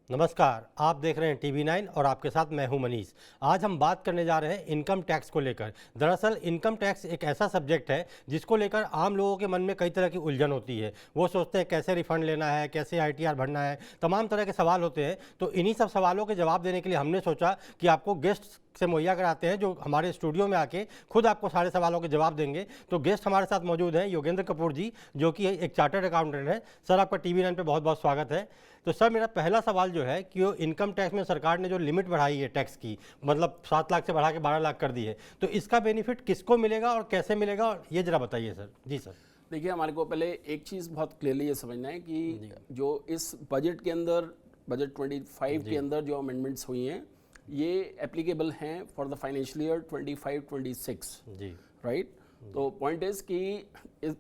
नमस्कार, आप देख रहे हैं TV9 और आपके साथ मैं हूं मनीष। आज हम बात करने जा रहे हैं इनकम टैक्स को लेकर। दरअसल इनकम टैक्स एक ऐसा सब्जेक्ट है जिसको लेकर आम लोगों के मन में कई तरह की उलझन होती है। वो सोचते हैं कैसे रिफंड लेना है, कैसे ITR भरना है, तमाम तरह के सवाल होते हैं। तो इन्हीं सब सवालों के जवाब देने के लिए हमने सोचा कि आपको गेस्ट से मुहैया कराते हैं जो हमारे स्टूडियो में आके खुद आपको सारे सवालों के जवाब देंगे। तो गेस्ट हमारे साथ मौजूद हैं योगेंद्र कपूर जी, जो कि एक चार्टर्ड अकाउंटेंट हैं। सर, आपका TV9 पे बहुत बहुत स्वागत है। तो सर, मेरा पहला सवाल जो है कि वो इनकम टैक्स में सरकार ने जो लिमिट बढ़ाई है टैक्स की, मतलब 7 लाख से बढ़ा के 12 लाख कर दी है, तो इसका बेनिफिट किसको मिलेगा और कैसे मिलेगा, और ये जरा बताइए सर। जी सर। देखिए, हमारे को पहले एक चीज़ बहुत क्लियरली ये समझना है कि जो इस बजट के अंदर, बजट 25 के अंदर जो अमेंडमेंट्स हुई हैं, ये एप्लीकेबल हैं फॉर द फाइनेंशियल ईयर 25-26 जी। राइट। तो पॉइंट इज कि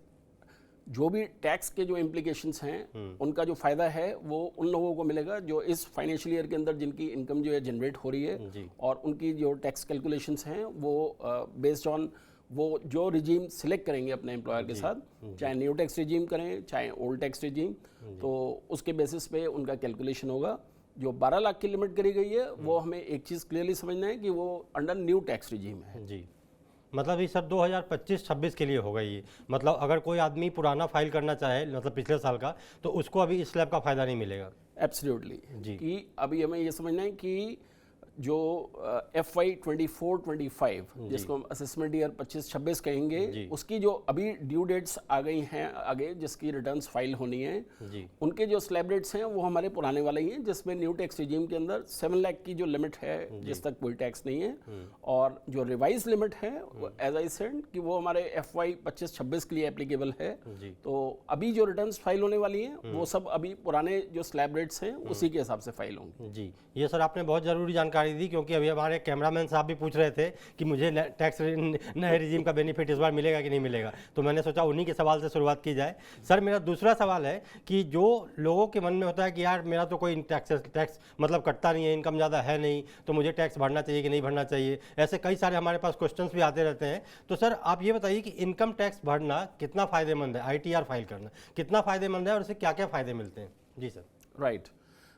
जो भी टैक्स के जो इम्प्लीकेशंस हैं उनका जो फ़ायदा है वो उन लोगों को मिलेगा जो इस फाइनेंशियल ईयर के अंदर जिनकी इनकम जो है जनरेट हो रही है, और उनकी जो टैक्स कैलकुलेशंस हैं वो बेस्ड ऑन वो जो रिजीम सिलेक्ट करेंगे अपने एम्प्लॉयर के साथ, चाहे न्यू टैक्स रिजीम करें चाहे ओल्ड टैक्स रिजीम, तो उसके बेसिस पे उनका कैलकुलेशन होगा। जो 12 लाख की लिमिट करी गई है वो हमें एक चीज़ क्लियरली समझना है कि वो अंडर न्यू टैक्स रिजीम है। जी, मतलब ये सर 2025-26 के लिए होगा ये। मतलब अगर कोई आदमी पुराना फाइल करना चाहे, मतलब पिछले साल का, तो उसको अभी इस स्लैब का फ़ायदा नहीं मिलेगा। एब्सोल्युटली जी। कि अभी हमें ये समझना है कि जो FY 24-25 जिसको हम असेसमेंट ईयर 25-26 कहेंगे, उसकी जो अभी ड्यू डेट्स आ गई हैं आगे, जिसकी रिटर्न्स फाइल होनी है, उनके जो स्लैब डेट्स हैं वो हमारे पुराने वाले ही हैं, जिसमें न्यू टैक्स रिजीम के अंदर 7 लाख की जो लिमिट है जिस तक कोई टैक्स नहीं है, और जो रिवाइज लिमिट है एज आई सेड कि वो हमारे FY 25-26 के लिए एप्लीकेबल है। तो अभी जो रिटर्न्स फाइल होने वाली हैं वो सब अभी पुराने जो स्लैब डेट्स हैं उसी के हिसाब से फाइल होंगे। जी, ये सर आपने बहुत ज़रूरी जानकारी दी, क्योंकि अभी हमारे कैमरामैन साहब भी पूछ रहे थे कि मुझे टैक्स नए रिजीम का बेनिफिट इस बार मिलेगा कि नहीं मिलेगा, तो मैंने सोचा उन्हीं के सवाल से शुरुआत की जाए। सर, मेरा दूसरा सवाल है कि जो लोगों के मन में होता है कि यार मेरा तो कोई टैक्स मतलब कटता नहीं है, इनकम ज़्यादा है नहीं, तो मुझे टैक्स भरना चाहिए कि नहीं भरना चाहिए, ऐसे कई सारे हमारे पास क्वेश्चंस भी आते रहते हैं। तो सर आप ये बताइए कि इनकम टैक्स भरना कितना फ़ायदेमंद है, ITR फाइल करना कितना फ़ायदेमंद है, और इससे क्या क्या फ़ायदे मिलते हैं। जी सर। राइट।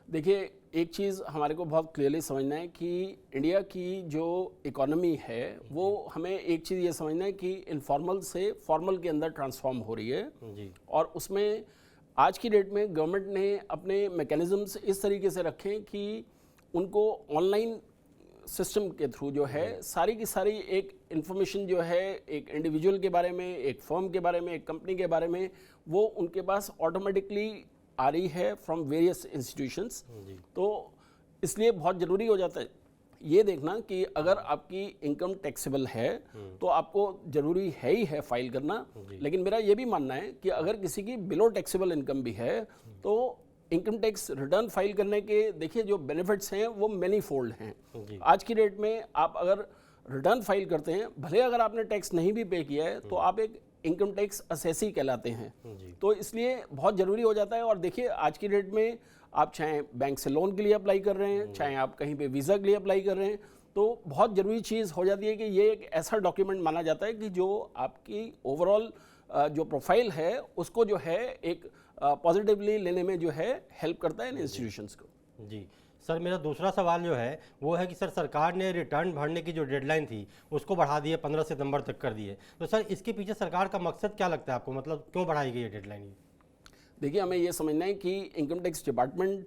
देखिए, एक चीज़ हमारे को बहुत क्लियरली समझना है कि इंडिया की जो इकोनॉमी है वो हमें एक चीज़ ये समझना है कि इनफॉर्मल से फॉर्मल के अंदर ट्रांसफॉर्म हो रही है जी। और उसमें आज की डेट में गवर्नमेंट ने अपने मैकेनिज़म्स इस तरीके से रखे कि उनको ऑनलाइन सिस्टम के थ्रू जो है सारी की सारी एक इन्फॉर्मेशन जो है एक इंडिविजुअल के बारे में, एक फर्म के बारे में, एक कंपनी के बारे में, वो उनके पास ऑटोमेटिकली आ रही है फ्रॉम वेरियस इंस्टीट्यूशंस। तो इसलिए बहुत ज़रूरी हो जाता है ये देखना कि अगर आपकी इनकम टैक्सेबल है तो आपको ज़रूरी है ही है फाइल करना, लेकिन मेरा ये भी मानना है कि अगर किसी की बिलो टैक्सेबल इनकम भी है तो इनकम टैक्स रिटर्न फाइल करने के देखिए जो बेनिफिट्स हैं वो मैनी फोल्ड हैं। आज की डेट में आप अगर रिटर्न फाइल करते हैं, भले अगर आपने टैक्स नहीं भी पे किया है, तो आप एक इनकम टैक्स असेसी कहलाते हैं। तो इसलिए बहुत ज़रूरी हो जाता है। और देखिए, आज की डेट में आप चाहे बैंक से लोन के लिए अप्लाई कर रहे हैं, चाहे आप कहीं पे वीज़ा के लिए अप्लाई कर रहे हैं, तो बहुत ज़रूरी चीज़ हो जाती है कि ये एक ऐसा डॉक्यूमेंट माना जाता है कि जो आपकी ओवरऑल जो प्रोफाइल है उसको जो है एक पॉजिटिवली लेने में जो है हेल्प करता है इन इंस्टीट्यूशंस को। जी सर, मेरा दूसरा सवाल जो है वो है कि सर सरकार ने रिटर्न भरने की जो डेडलाइन थी उसको बढ़ा दी है, 15 सितंबर तक कर दी है। तो सर इसके पीछे सरकार का मकसद क्या लगता है आपको, मतलब क्यों बढ़ाई गई है डेडलाइन? देखिए, हमें ये समझना है कि इनकम टैक्स डिपार्टमेंट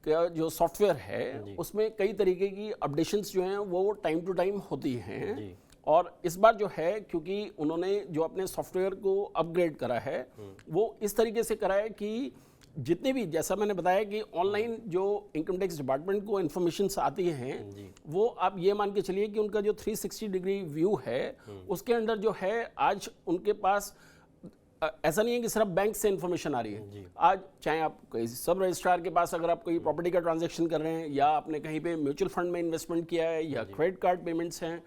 का जो सॉफ्टवेयर है उसमें कई तरीके की अपडेशंस जो हैं वो टाइम टू टाइम होती हैं। और इस बार जो है क्योंकि उन्होंने जो अपने सॉफ्टवेयर को अपग्रेड करा है वो इस तरीके से करा है कि जितने भी, जैसा मैंने बताया कि ऑनलाइन जो इनकम टैक्स डिपार्टमेंट को इन्फॉर्मेशंस आती हैं वो आप ये मान के चलिए कि उनका जो 360 डिग्री व्यू है उसके अंदर जो है आज उनके पास ऐसा नहीं है कि सिर्फ बैंक से इन्फॉर्मेशन आ रही है। आज चाहे आप कोई सब रजिस्ट्रार के पास अगर आप कोई प्रॉपर्टी का ट्रांजैक्शन कर रहे हैं, या आपने कहीं पे म्यूचुअल फंड में इन्वेस्टमेंट किया है, या क्रेडिट कार्ड पेमेंट्स हैं,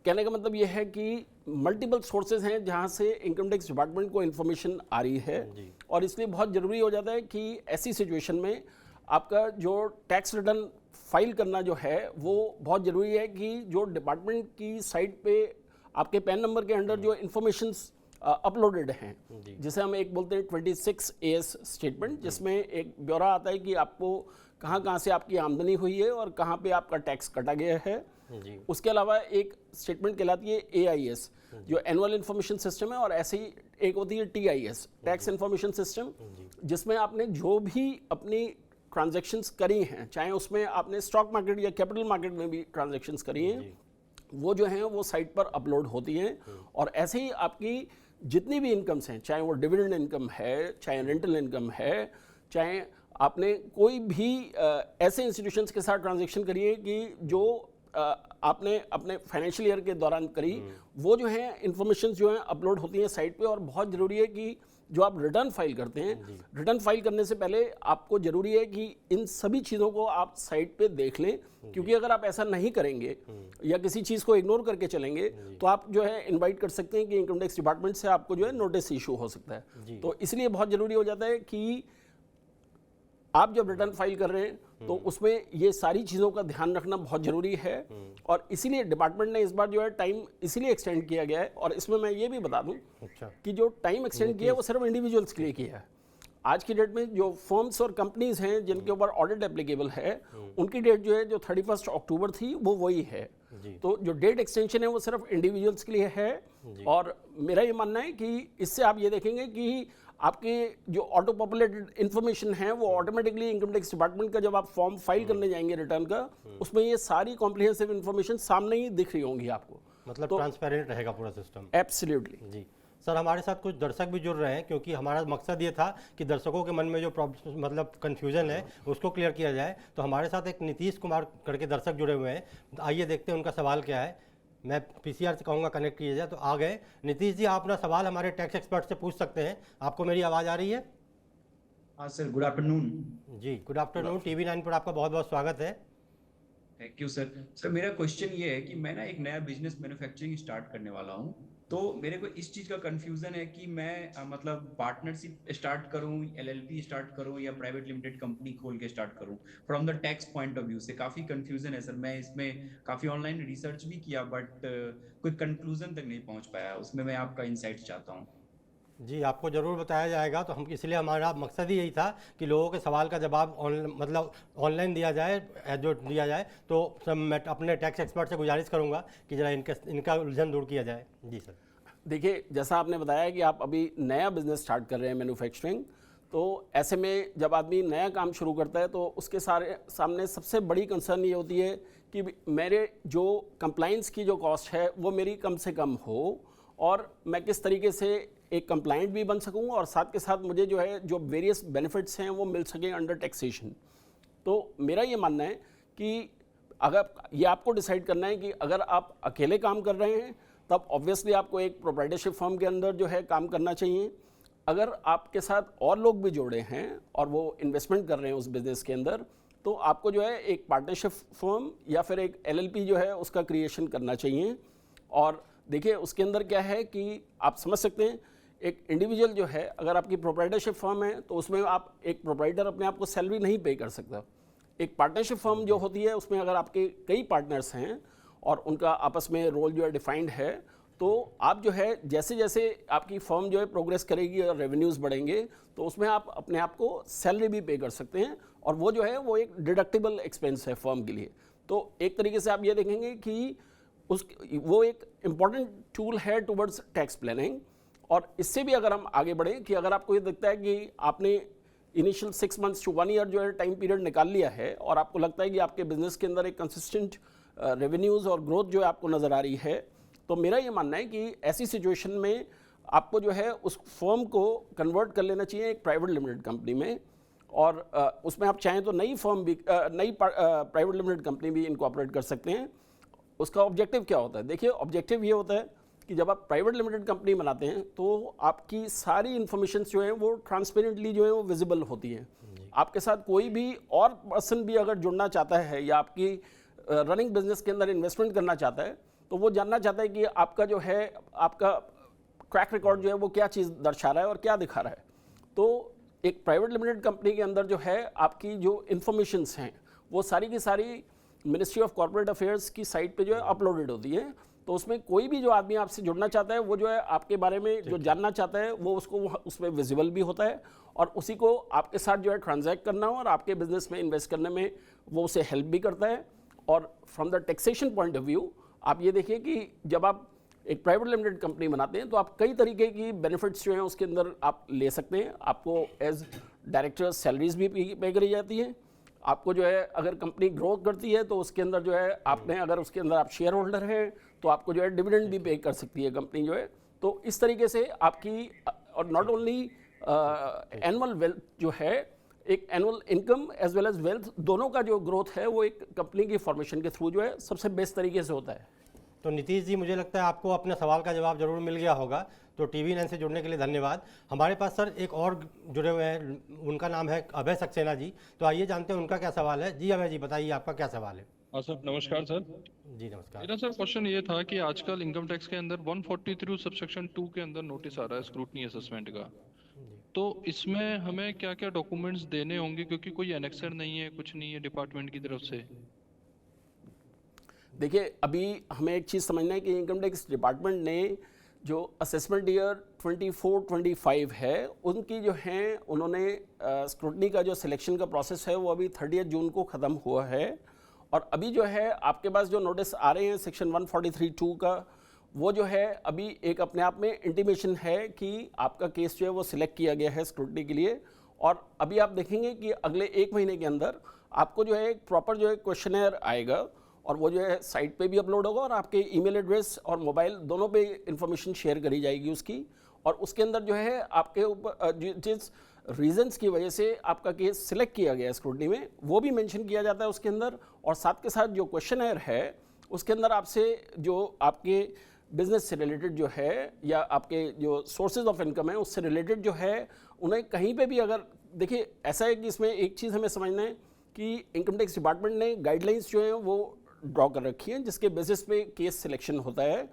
कहने का मतलब यह है कि मल्टीपल सोर्सेज हैं जहां से इनकम टैक्स डिपार्टमेंट को इन्फॉर्मेशन आ रही है। और इसलिए बहुत ज़रूरी हो जाता है कि ऐसी सिचुएशन में आपका जो टैक्स रिटर्न फाइल करना जो है वो बहुत ज़रूरी है कि जो डिपार्टमेंट की साइट पे आपके पैन नंबर के अंडर जो इन्फॉर्मेशंस अपलोडेड हैं, जिसे हम एक बोलते हैं 26 AS स्टेटमेंट, जिसमें एक ब्यौरा आता है कि आपको कहाँ कहाँ से आपकी आमदनी हुई है और कहाँ पे आपका टैक्स कटा गया है। जी। उसके अलावा एक स्टेटमेंट कहलाती है AIS जो एनुअल इन्फॉर्मेशन सिस्टम है, और ऐसे ही एक होती है TIS टैक्स इन्फॉर्मेशन सिस्टम, जिसमें आपने जो भी अपनी ट्रांजैक्शंस करी हैं, चाहे उसमें आपने स्टॉक मार्केट या कैपिटल मार्केट में भी ट्रांजैक्शंस करी हैं, वो जो हैं वो साइट पर अपलोड होती हैं। और ऐसे ही आपकी जितनी भी इनकम्स हैं, चाहे वो डिविडेंड इनकम है, चाहे रेंटल इनकम है, चाहे आपने कोई भी ऐसे इंस्टीट्यूशंस के साथ ट्रांजैक्शन करी है कि जो आपने अपने फाइनेंशियल ईयर के दौरान करी, वो जो है इंफॉर्मेशन जो है अपलोड होती हैं साइट पे। और बहुत ज़रूरी है कि जो आप रिटर्न फाइल करते हैं, रिटर्न फाइल करने से पहले आपको ज़रूरी है कि इन सभी चीज़ों को आप साइट पे देख लें, क्योंकि अगर आप ऐसा नहीं करेंगे या किसी चीज़ को इग्नोर करके चलेंगे तो आप जो है इनवाइट कर सकते हैं कि इनकम टैक्स डिपार्टमेंट से आपको जो है नोटिस इशू हो सकता है। तो इसलिए बहुत ज़रूरी हो जाता है कि आप जब रिटर्न फाइल कर रहे हैं तो उसमें ये सारी चीज़ों का ध्यान रखना बहुत ज़रूरी है। और इसीलिए डिपार्टमेंट ने इस बार जो है टाइम इसीलिए एक्सटेंड किया गया है। और इसमें मैं ये भी बता दूं कि जो टाइम एक्सटेंड किया है वो सिर्फ इंडिविजुअल्स के लिए किया है। आज की डेट में जो फर्म्स और कंपनीज हैं जिनके ऊपर ऑडिट एप्लीकेबल है, उनकी डेट जो है जो 31 अक्टूबर थी वो वही है। तो जो डेट एक्सटेंशन है वो सिर्फ इंडिविजुअल्स के लिए है। और मेरा ये मानना है कि इससे आप ये देखेंगे कि आपके जो ऑटो पॉपुलेटेड इन्फॉर्मेशन है वो ऑटोमेटिकली इनकम टैक्स डिपार्टमेंट का जब आप फॉर्म फाइल करने जाएंगे रिटर्न का, उसमें ये सारी कॉम्प्रिहेंसिव इन्फॉर्मेशन सामने ही दिख रही होंगी आपको। मतलब ट्रांसपेरेंट रहेगा पूरा सिस्टम। एब्सोल्युटली जी सर, हमारे साथ कुछ दर्शक भी जुड़ रहे हैं, क्योंकि हमारा मकसद ये था कि दर्शकों के मन में जो मतलब कन्फ्यूजन है उसको क्लियर किया जाए। तो हमारे साथ एक नीतीश कुमार करके दर्शक जुड़े हुए हैं, आइए देखते हैं उनका सवाल क्या है। मैं PCR से कहूँगा कनेक्ट किया जाए। तो आ गए नीतीश जी, आप अपना सवाल हमारे टैक्स एक्सपर्ट से पूछ सकते हैं। आपको मेरी आवाज़ आ रही है? हाँ सर, गुड आफ्टरनून। जी गुड आफ्टरनून। TV9 पर आपका बहुत बहुत स्वागत है। Thank you sir. सर मेरा क्वेश्चन ये है कि मैं ना एक नया बिजनेस मैन्युफैक्चरिंग स्टार्ट करने वाला हूँ, तो मेरे को इस चीज़ का कंफ्यूजन है कि मैं मतलब पार्टनरशिप स्टार्ट करूँ, LLP स्टार्ट करूँ या प्राइवेट लिमिटेड कंपनी खोल के स्टार्ट करूँ। From the tax point of view से काफ़ी कंफ्यूजन है सर। मैं इसमें काफ़ी ऑनलाइन रिसर्च भी किया, बट कोई कंक्लूजन तक नहीं पहुँच पाया। उसमें मैं आपका इंसाइट चाहता हूँ। जी आपको ज़रूर बताया जाएगा। तो हम इसलिए हमारा मकसद ही यही था कि लोगों के सवाल का जवाब मतलब ऑनलाइन दिया जाए, जो दिया जाए। तो सब मैं अपने टैक्स एक्सपर्ट से गुजारिश करूंगा कि ज़रा इनका उलझन दूर किया जाए। जी सर। देखिए, जैसा आपने बताया कि आप अभी नया बिजनेस स्टार्ट कर रहे हैं मैन्युफैक्चरिंग, तो ऐसे में जब आदमी नया काम शुरू करता है तो उसके सामने सबसे बड़ी कंसर्न ये होती है कि मेरे जो कंप्लाइंस की जो कॉस्ट है वो मेरी कम से कम हो, और मैं किस तरीके से एक कंप्लाइंट भी बन सकूँ और साथ के साथ मुझे जो है जो वेरियस बेनिफिट्स हैं वो मिल सकें अंडर टैक्सेशन। तो मेरा ये मानना है कि अगर ये आपको डिसाइड करना है कि अगर आप अकेले काम कर रहे हैं तब ऑब्वियसली आपको एक प्रोप्राइटरशिप फर्म के अंदर जो है काम करना चाहिए। अगर आपके साथ और लोग भी जुड़े हैं और वो इन्वेस्टमेंट कर रहे हैं उस बिज़नेस के अंदर, तो आपको जो है एक पार्टनरशिप फर्म या फिर एक LLP जो है उसका क्रिएशन करना चाहिए। और देखिए उसके अंदर क्या है कि आप समझ सकते हैं, एक इंडिविजुअल जो है अगर आपकी प्रोप्राइटरशिप फर्म है तो उसमें आप एक प्रोप्राइटर अपने आप को सैलरी नहीं पे कर सकता। एक पार्टनरशिप फर्म जो होती है उसमें अगर आपके कई पार्टनर्स हैं और उनका आपस में रोल जो है डिफाइंड है, तो आप जो है जैसे जैसे आपकी फर्म जो है प्रोग्रेस करेगी और रेवेन्यूज़ बढ़ेंगे तो उसमें आप अपने आप को सैलरी भी पे कर सकते हैं, और वो जो है वो एक डिडक्टेबल एक्सपेंस है फर्म के लिए। तो एक तरीके से आप ये देखेंगे कि वो एक इम्पॉर्टेंट टूल है टुवर्ड्स टैक्स प्लानिंग। और इससे भी अगर हम आगे बढ़ें कि अगर आपको ये दिखता है कि आपने इनिशियल 6 मंथ्स टू 1 ईयर जो है टाइम पीरियड निकाल लिया है और आपको लगता है कि आपके बिजनेस के अंदर एक कंसिस्टेंट रेवेन्यूज़ और ग्रोथ जो है आपको नज़र आ रही है, तो मेरा ये मानना है कि ऐसी सिचुएशन में आपको जो है उस फर्म को कन्वर्ट कर लेना चाहिए एक प्राइवेट लिमिटेड कंपनी में। और उसमें आप चाहें तो नई फर्म भी नई प्राइवेट लिमिटेड कंपनी भी इनकॉर्पोरेट कर सकते हैं। उसका ऑब्जेक्टिव क्या होता है? देखिए ऑब्जेक्टिव ये होता है कि जब आप प्राइवेट लिमिटेड कंपनी बनाते हैं तो आपकी सारी इन्फॉर्मेशन जो है वो ट्रांसपेरेंटली जो है वो विजिबल होती है। आपके साथ कोई भी और पर्सन भी अगर जुड़ना चाहता है या आपकी रनिंग बिजनेस के अंदर इन्वेस्टमेंट करना चाहता है तो वो जानना चाहता है कि आपका जो है आपका ट्रैक रिकॉर्ड जो है वो क्या चीज़ दर्शा रहा है और क्या दिखा रहा है। तो एक प्राइवेट लिमिटेड कंपनी के अंदर जो है आपकी जो इन्फॉर्मेशंस हैं वो सारी की सारी मिनिस्ट्री ऑफ कॉर्पोरेट अफेयर्स की साइट पे जो है अपलोडेड होती है। तो उसमें कोई भी जो आदमी आपसे जुड़ना चाहता है वो जो है आपके बारे में जो जानना चाहता है वो उसको उसमें विजिबल भी होता है और उसी को आपके साथ जो है ट्रांजैक्ट करना हो और आपके बिजनेस में इन्वेस्ट करने में वो उसे हेल्प भी करता है। और from the taxation point of view आप ये देखिए कि जब आप एक प्राइवेट लिमिटेड कंपनी बनाते हैं तो आप कई तरीके की बेनिफिट्स जो हैं उसके अंदर आप ले सकते हैं। आपको एज डायरेक्टर सैलरीज भी पे करी जाती है। आपको जो है अगर कंपनी ग्रो करती है तो उसके अंदर जो है आपने अगर उसके अंदर आप शेयर होल्डर हैं तो आपको जो है डिविडेंड भी पे कर सकती है कंपनी जो है। तो इस तरीके से आपकी और नॉट ओनली एनुअल वेल्थ जो है एक annual income as well as wealth दोनों का जो ग्रोथ है वो एक कंपनी की फॉर्मेशन के थ्रू जो है सबसे बेस्ट तरीके से होता है। तो नीतीश जी, मुझे लगता है आपको अपने सवाल का जवाब जरूर मिल गया होगा। तो TV9 से जुड़ने के लिए धन्यवाद। हमारे पास सर एक और जुड़े हुए हैं, उनका नाम है अभय सक्सेना जी। तो आइए जानते हैं उनका क्या सवाल है। जी अभय जी, बताइए आपका क्या सवाल है। हाँ सर, नमस्कार सर। जी नमस्कार। मेरा सर क्वेश्चन ये था कि आजकल इनकम टैक्स के अंदर 143 सबसेक्शन 2 के अंदर नोटिस आ रहा है स्क्रूटनी असेसमेंट का। तो इसमें हमें क्या क्या डॉक्यूमेंट्स देने होंगे, क्योंकि कोई एनेक्सर नहीं है, कुछ नहीं है डिपार्टमेंट की तरफ से। देखिए अभी हमें एक चीज़ समझना है कि इनकम टैक्स डिपार्टमेंट ने जो असेसमेंट ईयर 24-25 है उनकी जो हैं उन्होंने स्क्रूटनी का जो सिलेक्शन का प्रोसेस है वो अभी 30 जून को ख़त्म हुआ है। और अभी जो है आपके पास जो नोटिस आ रहे हैं सेक्शन 143(2) का वो जो है अभी एक अपने आप में इंटीमेशन है कि आपका केस जो है वो सिलेक्ट किया गया है स्क्रूटनी के लिए। और अभी आप देखेंगे कि अगले 1 महीने के अंदर आपको जो है एक प्रॉपर जो है क्वेश्चनर आएगा और वो जो है साइट पे भी अपलोड होगा और आपके ईमेल एड्रेस और मोबाइल दोनों पे इंफॉर्मेशन शेयर करी जाएगी उसकी। और उसके अंदर जो है आपके ऊपर जिस रीजंस की वजह से आपका केस सिलेक्ट किया गया है स्क्रूटनी में वो भी मेंशन किया जाता है उसके अंदर। और साथ के साथ जो क्वेश्चनर है उसके अंदर आपसे जो आपके बिजनेस से रिलेटेड जो है या आपके जो सोर्सेज ऑफ इनकम है उससे रिलेटेड जो है उन्हें कहीं पे भी अगर देखिए ऐसा है कि इसमें एक चीज़ हमें समझना है कि इनकम टैक्स डिपार्टमेंट ने गाइडलाइंस जो हैं वो ड्रॉ कर रखी है जिसके बेसिस पे केस सिलेक्शन होता है।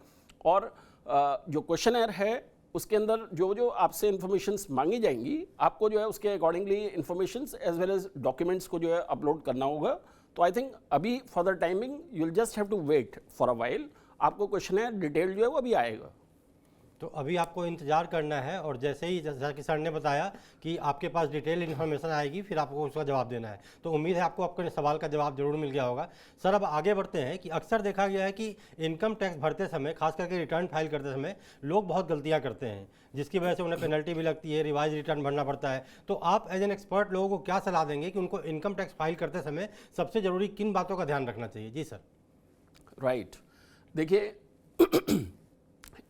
और जो क्वेश्चनर है उसके अंदर जो जो आपसे इन्फॉर्मेशंस मांगी जाएंगी आपको जो है उसके accordingly informations as well as documents को जो है अपलोड करना होगा। तो आई थिंक अभी for the timing you will just have to wait for a while. आपको क्वेश्चनर डिटेल जो है वो अभी आएगा। तो अभी आपको इंतजार करना है और जैसे ही जैसा कि सर ने बताया कि आपके पास डिटेल इन्फॉर्मेशन आएगी फिर आपको उसका जवाब देना है। तो उम्मीद है आपको आपके सवाल का जवाब जरूर मिल गया होगा। सर अब आगे बढ़ते हैं कि अक्सर देखा गया है कि इनकम टैक्स भरते समय, खास करके रिटर्न फाइल करते समय लोग बहुत गलतियां करते हैं जिसकी वजह से उन्हें पेनल्टी भी लगती है, रिवाइज रिटर्न भरना पड़ता है। तो आप एज एन एक्सपर्ट लोगों को क्या सलाह देंगे कि उनको इनकम टैक्स फाइल करते समय सबसे ज़रूरी किन बातों का ध्यान रखना चाहिए। जी सर। राइट देखिए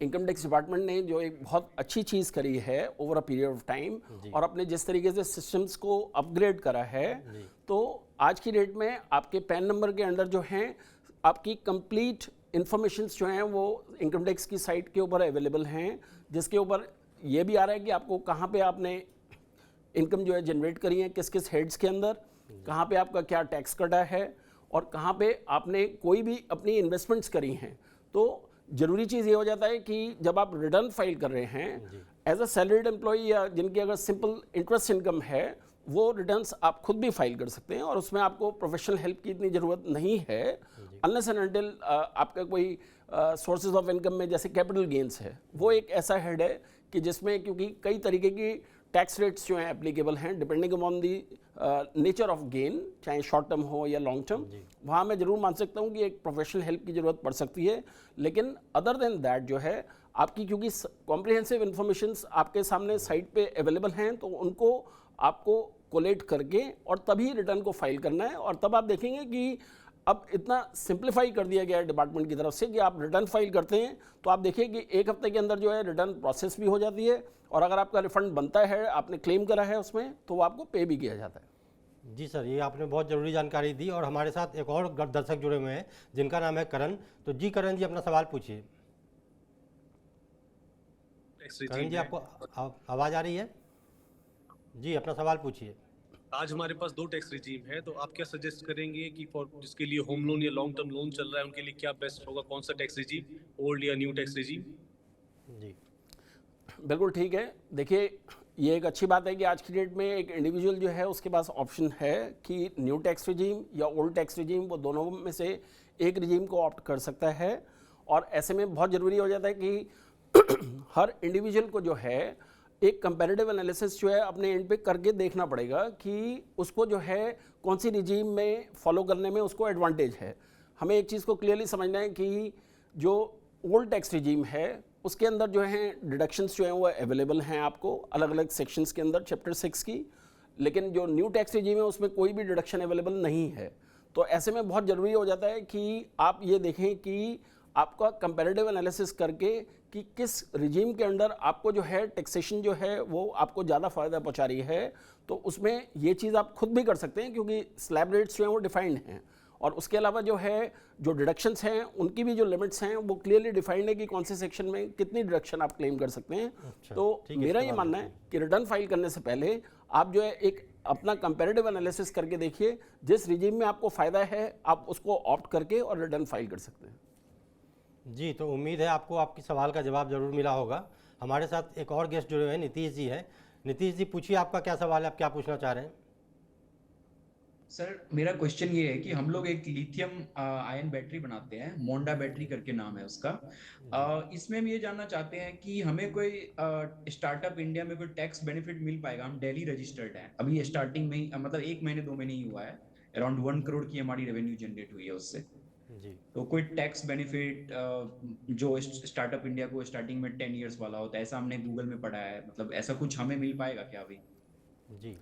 इनकम टैक्स डिपार्टमेंट ने जो एक बहुत अच्छी चीज़ करी है over a period of time और अपने जिस तरीके से सिस्टम्स को अपग्रेड करा है तो आज की डेट में आपके पैन नंबर के अंदर जो हैं आपकी कंप्लीट इंफॉर्मेशंस जो हैं वो इनकम टैक्स की साइट के ऊपर अवेलेबल हैं जिसके ऊपर ये भी आ रहा है कि आपको कहाँ पे आपने इनकम जो है जनरेट करी है, किस किस हेड्स के अंदर, कहाँ पे आपका क्या टैक्स कटा है और कहाँ पे आपने कोई भी अपनी इन्वेस्टमेंट्स करी हैं। तो जरूरी चीज़ ये हो जाता है कि जब आप रिटर्न फाइल कर रहे हैं एज अ सैलरीड एम्प्लॉई या जिनकी अगर सिंपल इंटरेस्ट इनकम है वो रिटर्न्स आप खुद भी फाइल कर सकते हैं और उसमें आपको प्रोफेशनल हेल्प की इतनी ज़रूरत नहीं है अनलेस एंड अनटिल आपका कोई सोर्सेज ऑफ इनकम में जैसे कैपिटल गेन्स है वो एक ऐसा हेड है कि जिसमें क्योंकि कई तरीके की टैक्स रेट्स जो हैं एप्लीकेबल हैं depending upon the nature of gain, चाहे शॉर्ट टर्म हो या लॉन्ग टर्म, वहाँ मैं ज़रूर मान सकता हूँ कि एक प्रोफेशनल हेल्प की ज़रूरत पड़ सकती है। लेकिन अदर देन दैट जो है आपकी क्योंकि कॉम्प्रिहेंसिव इन्फॉर्मेशंस आपके सामने साइट पे अवेलेबल हैं तो उनको आपको कोलेट करके और तभी रिटर्न को फाइल करना है। और तब आप देखेंगे कि अब इतना सिंप्लीफाई कर दिया गया है डिपार्टमेंट की तरफ से कि आप रिटर्न फाइल करते हैं तो आप देखिए कि 1 हफ्ते के अंदर जो है रिटर्न प्रोसेस भी हो जाती है और अगर आपका रिफंड बनता है, आपने क्लेम करा है उसमें, तो वो आपको पे भी किया जाता है। जी सर, ये आपने बहुत ज़रूरी जानकारी दी। और हमारे साथ एक और दर्शक जुड़े हुए हैं जिनका नाम है करण। तो जी करण जी, अपना सवाल पूछिए। करण जी, आपको आवाज़ आ रही है? जी, अपना सवाल पूछिए। आज हमारे पास 2 टैक्स रिजीम है तो आप क्या सजेस्ट करेंगे कि फॉर जिसके लिए होम लोन या लॉन्ग टर्म लोन चल रहा है उनके लिए क्या बेस्ट होगा, कौन सा टैक्स रिजीम, ओल्ड या न्यू टैक्स रिजीम? जी बिल्कुल ठीक है। देखिए ये एक अच्छी बात है कि आज की डेट में एक इंडिविजुअल जो है उसके पास ऑप्शन है कि न्यू टैक्स रिजीम या ओल्ड टैक्स रिजीम वो दोनों में से एक रिजीम को ऑप्ट कर सकता है। और ऐसे में बहुत ज़रूरी हो जाता है कि हर इंडिविजुअल को जो है एक कंपैरेटिव एनालिसिस जो है अपने एंड पे करके देखना पड़ेगा कि उसको जो है कौन सी रिजीम में फॉलो करने में उसको एडवांटेज है। हमें एक चीज़ को क्लियरली समझना है कि जो ओल्ड टैक्स रिजीम है उसके अंदर जो है डिडक्शंस जो हैं वो अवेलेबल हैं आपको अलग अलग सेक्शंस के अंदर चैप्टर 6 की, लेकिन जो न्यू टैक्स रिजीम है उसमें कोई भी डिडक्शन अवेलेबल नहीं है। तो ऐसे में बहुत ज़रूरी हो जाता है कि आप ये देखें कि आपका कंपैरेटिव एनालिसिस करके कि किस रिजीम के अंडर आपको जो है टैक्सेशन जो है वो आपको ज़्यादा फ़ायदा पहुंचा रही है। तो उसमें ये चीज़ आप खुद भी कर सकते हैं क्योंकि स्लैब रेट्स जो हैं वो डिफाइंड हैं, और उसके अलावा जो है जो डिडक्शंस हैं उनकी भी जो लिमिट्स हैं वो क्लियरली डिफाइंड है कि कौन से सेक्शन में कितनी डिडक्शन आप क्लेम कर सकते हैं। अच्छा, तो ठीक है, मेरा इसके ये बाद मानना है कि रिटर्न फाइल करने से पहले आप जो है एक अपना कंपैरेटिव एनालिसिस करके देखिए, जिस रिजीम में आपको फ़ायदा है आप उसको ऑप्ट करके और रिटर्न फाइल कर सकते हैं। जी, तो उम्मीद है आपको आपकी सवाल का जवाब ज़रूर मिला होगा। हमारे साथ एक और गेस्ट जुड़े हुए हैं, नीतीश जी हैं। नीतीश जी, पूछिए आपका क्या सवाल है, आप क्या पूछना चाह रहे हैं? सर मेरा क्वेश्चन ये है कि हम लोग एक लिथियम आयन बैटरी बनाते हैं, मोंडा बैटरी करके नाम है उसका। इसमें हम ये जानना चाहते हैं कि हमें कोई स्टार्टअप इंडिया में कोई टैक्स बेनिफिट मिल पाएगा? हम दिल्ली रजिस्टर्ड हैं, अभी स्टार्टिंग में ही मतलब 1 महीने 2 महीने ही हुआ है, अराउंड 1 करोड़ की हमारी रेवेन्यू जनरेट हुई है उससे। जी, तो कोई टैक्स बेनिफिट जो स्टार्टअप इंडिया को स्टार्टिंग में 10 इयर्स वाला होता है, ऐसा हमने गूगल में पढ़ा है, मतलब ऐसा कुछ हमें मिल पाएगा क्या अभी? जी,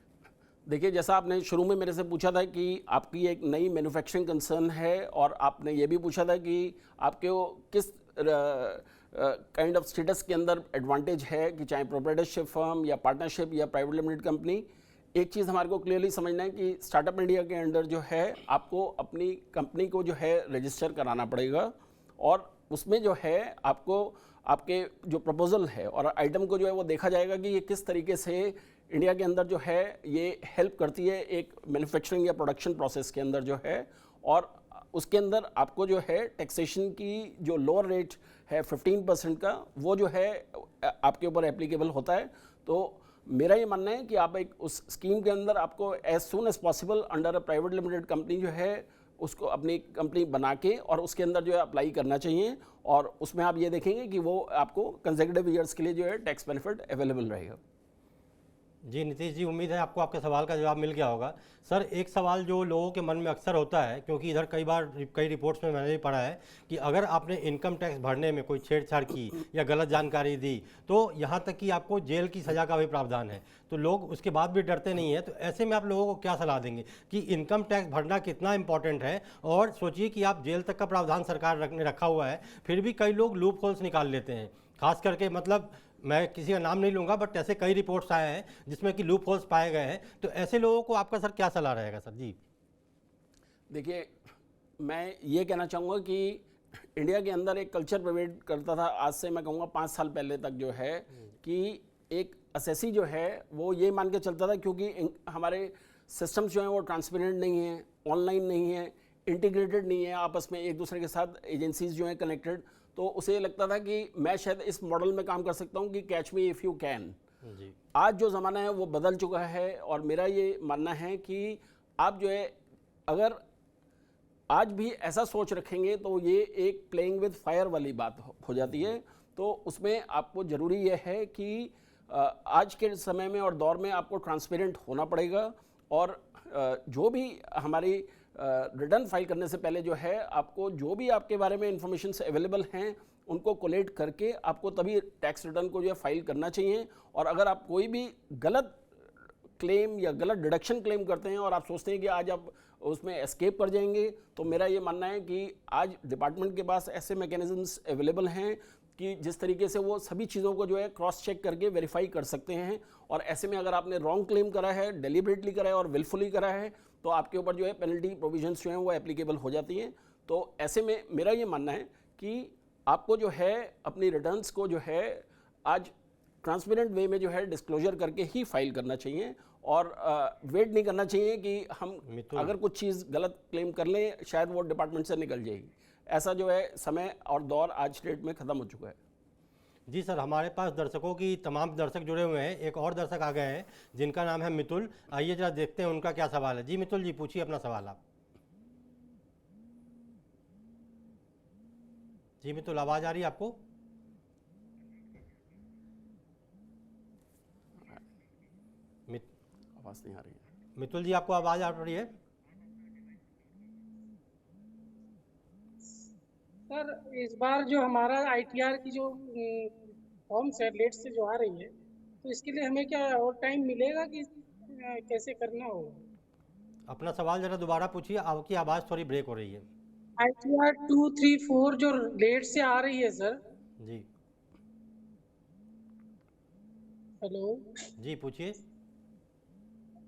देखिए, जैसा आपने शुरू में मेरे से पूछा था कि आपकी एक नई मैन्युफैक्चरिंग कंसर्न है, और आपने ये भी पूछा था कि आपके वो किस काइंड ऑफ स्टेटस के अंदर एडवांटेज है कि चाहे प्रोप्राइटरशिप फर्म या पार्टनरशिप या प्राइवेट लिमिटेड कंपनी। एक चीज़ हमारे को क्लियरली समझना है कि स्टार्टअप इंडिया के अंडर जो है आपको अपनी कंपनी को जो है रजिस्टर कराना पड़ेगा, और उसमें जो है आपको आपके जो प्रपोजल है और आइटम को जो है वो देखा जाएगा कि ये किस तरीके से इंडिया के अंदर जो है ये हेल्प करती है एक मैन्युफैक्चरिंग या प्रोडक्शन प्रोसेस के अंदर जो है, और उसके अंदर आपको जो है टैक्सेशन की जो लोअर रेट है 15% का, वो जो है आपके ऊपर एप्लीकेबल होता है। तो मेरा ये मानना है कि आप एक उस स्कीम के अंदर आपको as soon as possible under a private limited company जो है उसको अपनी कंपनी बना के और उसके अंदर जो है अप्लाई करना चाहिए, और उसमें आप ये देखेंगे कि वो आपको कंसेक्यूटिव ईयर्स के लिए जो है टैक्स बेनिफिट अवेलेबल रहेगा। जी नीतीश जी, उम्मीद है आपको आपके सवाल का जवाब मिल गया होगा। सर, एक सवाल जो लोगों के मन में अक्सर होता है, क्योंकि इधर कई रिपोर्ट्स में मैंने भी पढ़ा है कि अगर आपने इनकम टैक्स भरने में कोई छेड़छाड़ की या गलत जानकारी दी तो यहाँ तक कि आपको जेल की सज़ा का भी प्रावधान है, तो लोग उसके बाद भी डरते नहीं है। तो ऐसे में आप लोगों को क्या सलाह देंगे कि इनकम टैक्स भरना कितना इंपॉर्टेंट है? और सोचिए कि आप जेल तक का प्रावधान सरकार ने रखा हुआ है, फिर भी कई लोग लूप होल्स निकाल लेते हैं, खास करके मतलब मैं किसी का नाम नहीं लूँगा, बट ऐसे कई रिपोर्ट्स आए हैं जिसमें कि लूप होल्स पाए गए हैं। तो ऐसे लोगों को आपका सर क्या सलाह रहेगा सर? जी देखिए, मैं ये कहना चाहूँगा कि इंडिया के अंदर एक कल्चर प्रिवेल करता था, आज से मैं कहूँगा 5 साल पहले तक जो है कि एक असेसी जो है वो ये मान के चलता था, क्योंकि हमारे सिस्टम्स जो हैं वो ट्रांसपेरेंट नहीं है, ऑनलाइन नहीं है, इंटीग्रेटेड नहीं है आपस में एक दूसरे के साथ, एजेंसीज जो हैं कनेक्टेड, तो उसे लगता था कि मैं शायद इस मॉडल में काम कर सकता हूँ कि catch me if you can. जी आज जो ज़माना है वो बदल चुका है, और मेरा ये मानना है कि आप जो है अगर आज भी ऐसा सोच रखेंगे तो ये एक प्लेइंग विद फायर वाली बात हो जाती है। तो उसमें आपको ज़रूरी ये है कि आज के समय में और दौर में आपको ट्रांसपेरेंट होना पड़ेगा, और जो भी हमारी रिटर्न फाइल करने से पहले जो है आपको जो भी आपके बारे में इंफॉर्मेशन अवेलेबल हैं उनको कोलेक्ट करके आपको तभी टैक्स रिटर्न को जो है फाइल करना चाहिए। और अगर आप कोई भी गलत क्लेम या गलत डिडक्शन क्लेम करते हैं और आप सोचते हैं कि आज आप उसमें एस्केप कर जाएंगे, तो मेरा ये मानना है कि आज डिपार्टमेंट के पास ऐसे मैकेनिज्म्स अवेलेबल हैं कि जिस तरीके से वो सभी चीज़ों को जो है क्रॉस चेक करके वेरीफाई कर सकते हैं। और ऐसे में अगर आपने रॉन्ग क्लेम करा है, डेलिबरेटली करा है और विलफुली करा है, तो आपके ऊपर जो है पेनल्टी प्रोविजंस जो हैं वो एप्लीकेबल हो जाती हैं। तो ऐसे में मेरा ये मानना है कि आपको जो है अपनी रिटर्न्स को जो है आज ट्रांसपेरेंट वे में जो है डिस्क्लोजर करके ही फाइल करना चाहिए, और वेट नहीं करना चाहिए कि हम अगर कुछ चीज़ गलत क्लेम कर लें शायद वो डिपार्टमेंट से निकल जाएगी। ऐसा जो है समय और दौर आज डेट में ख़त्म हो चुका है। जी सर, हमारे पास दर्शकों की तमाम दर्शक जुड़े हुए हैं। एक और दर्शक आ गए हैं जिनका नाम है मितुल। आइए जरा देखते हैं उनका क्या सवाल है। जी मितुल जी, पूछिए अपना सवाल आप। जी मितुल, आवाज़ आ रही है आपको? मित- आवाज़ नहीं आ रही है। मितुल जी, आपको आवाज़ आ रही है? सर इस बार जो हमारा आईटीआर की जो फॉर्म्स है लेट से जो आ रही है, तो इसके लिए हमें क्या और टाइम मिलेगा कि कैसे करना होगा? अपना सवाल ज़रा दोबारा पूछिए, आपकी आवाज़ थोड़ी ब्रेक हो रही है। आईटीआर 2, 3, 4 जो लेट से आ रही है सर। जी हेलो। जी पूछिए।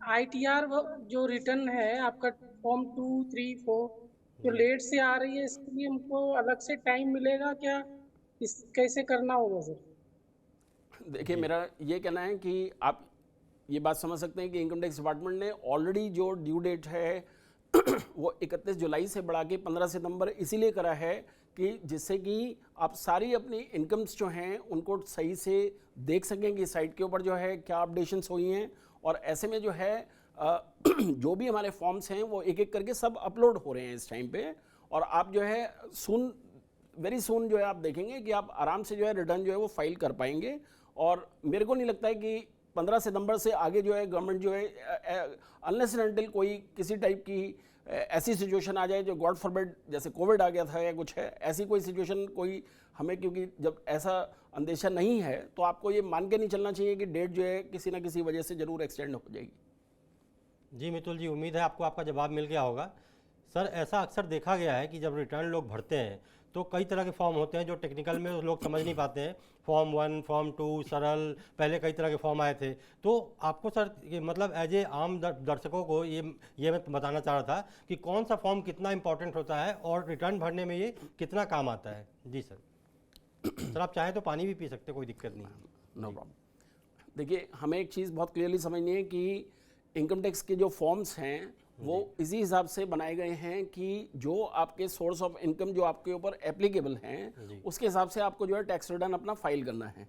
आईटीआर जो रिटर्न है आपका फॉर्म 2, 3, 4 जो जी लेट से आ रही है, इसके लिए हमको अलग से टाइम मिलेगा क्या? इस कैसे करना होगा सर? देखिए, जी मेरा ये कहना है कि आप ये बात समझ सकते हैं कि इनकम टैक्स डिपार्टमेंट ने ऑलरेडी जो ड्यू डेट है वो 31 जुलाई से बढ़ा के 15 सितंबर इसीलिए करा है कि जिससे कि आप सारी अपनी इनकम्स जो हैं उनको सही से देख सकें कि साइट के ऊपर जो है क्या अपडेशंस हुई हैं। और ऐसे में जो है जो भी हमारे फॉर्म्स हैं वो एक एक करके सब अपलोड हो रहे हैं इस टाइम पे। और आप जो है वेरी सून जो है आप देखेंगे कि आप आराम से जो है रिटर्न जो है वो फाइल कर पाएंगे। और मेरे को नहीं लगता है कि 15 सितंबर से आगे जो है गवर्नमेंट जो है अनलेस एंड अनटिल कोई किसी टाइप की ऐसी सिचुएशन आ जाए जो गॉड फॉरबिड जैसे कोविड आ गया था या कुछ है ऐसी कोई सिचुएशन कोई हमें, क्योंकि जब ऐसा अंदेशा नहीं है तो आपको ये मान के नहीं चलना चाहिए कि डेट जो है किसी ना किसी वजह से ज़रूर एक्सटेंड हो जाएगी। जी मितुल जी, उम्मीद है आपको आपका जवाब मिल गया होगा। सर, ऐसा अक्सर देखा गया है कि जब रिटर्न लोग भरते हैं तो कई तरह के फॉर्म होते हैं जो टेक्निकल में लोग समझ नहीं पाते हैं। फॉर्म 1, फॉर्म 2, सरल, पहले कई तरह के फॉर्म आए थे। तो आपको सर ये मतलब एज ए आम दर्शकों को ये मैं बताना चाह रहा था कि कौन सा फॉर्म कितना इंपॉर्टेंट होता है और रिटर्न भरने में ये कितना काम आता है। जी सर। सर आप चाहें तो पानी भी पी सकते हैं, कोई दिक्कत नहीं है। No problem. देखिए, हमें एक चीज़ बहुत क्लियरली समझनी है कि इनकम टैक्स के जो फॉर्म्स हैं वो इसी हिसाब से बनाए गए हैं कि जो आपके सोर्स ऑफ इनकम जो आपके ऊपर एप्लीकेबल हैं उसके हिसाब से आपको जो है टैक्स रिटर्न अपना फाइल करना है।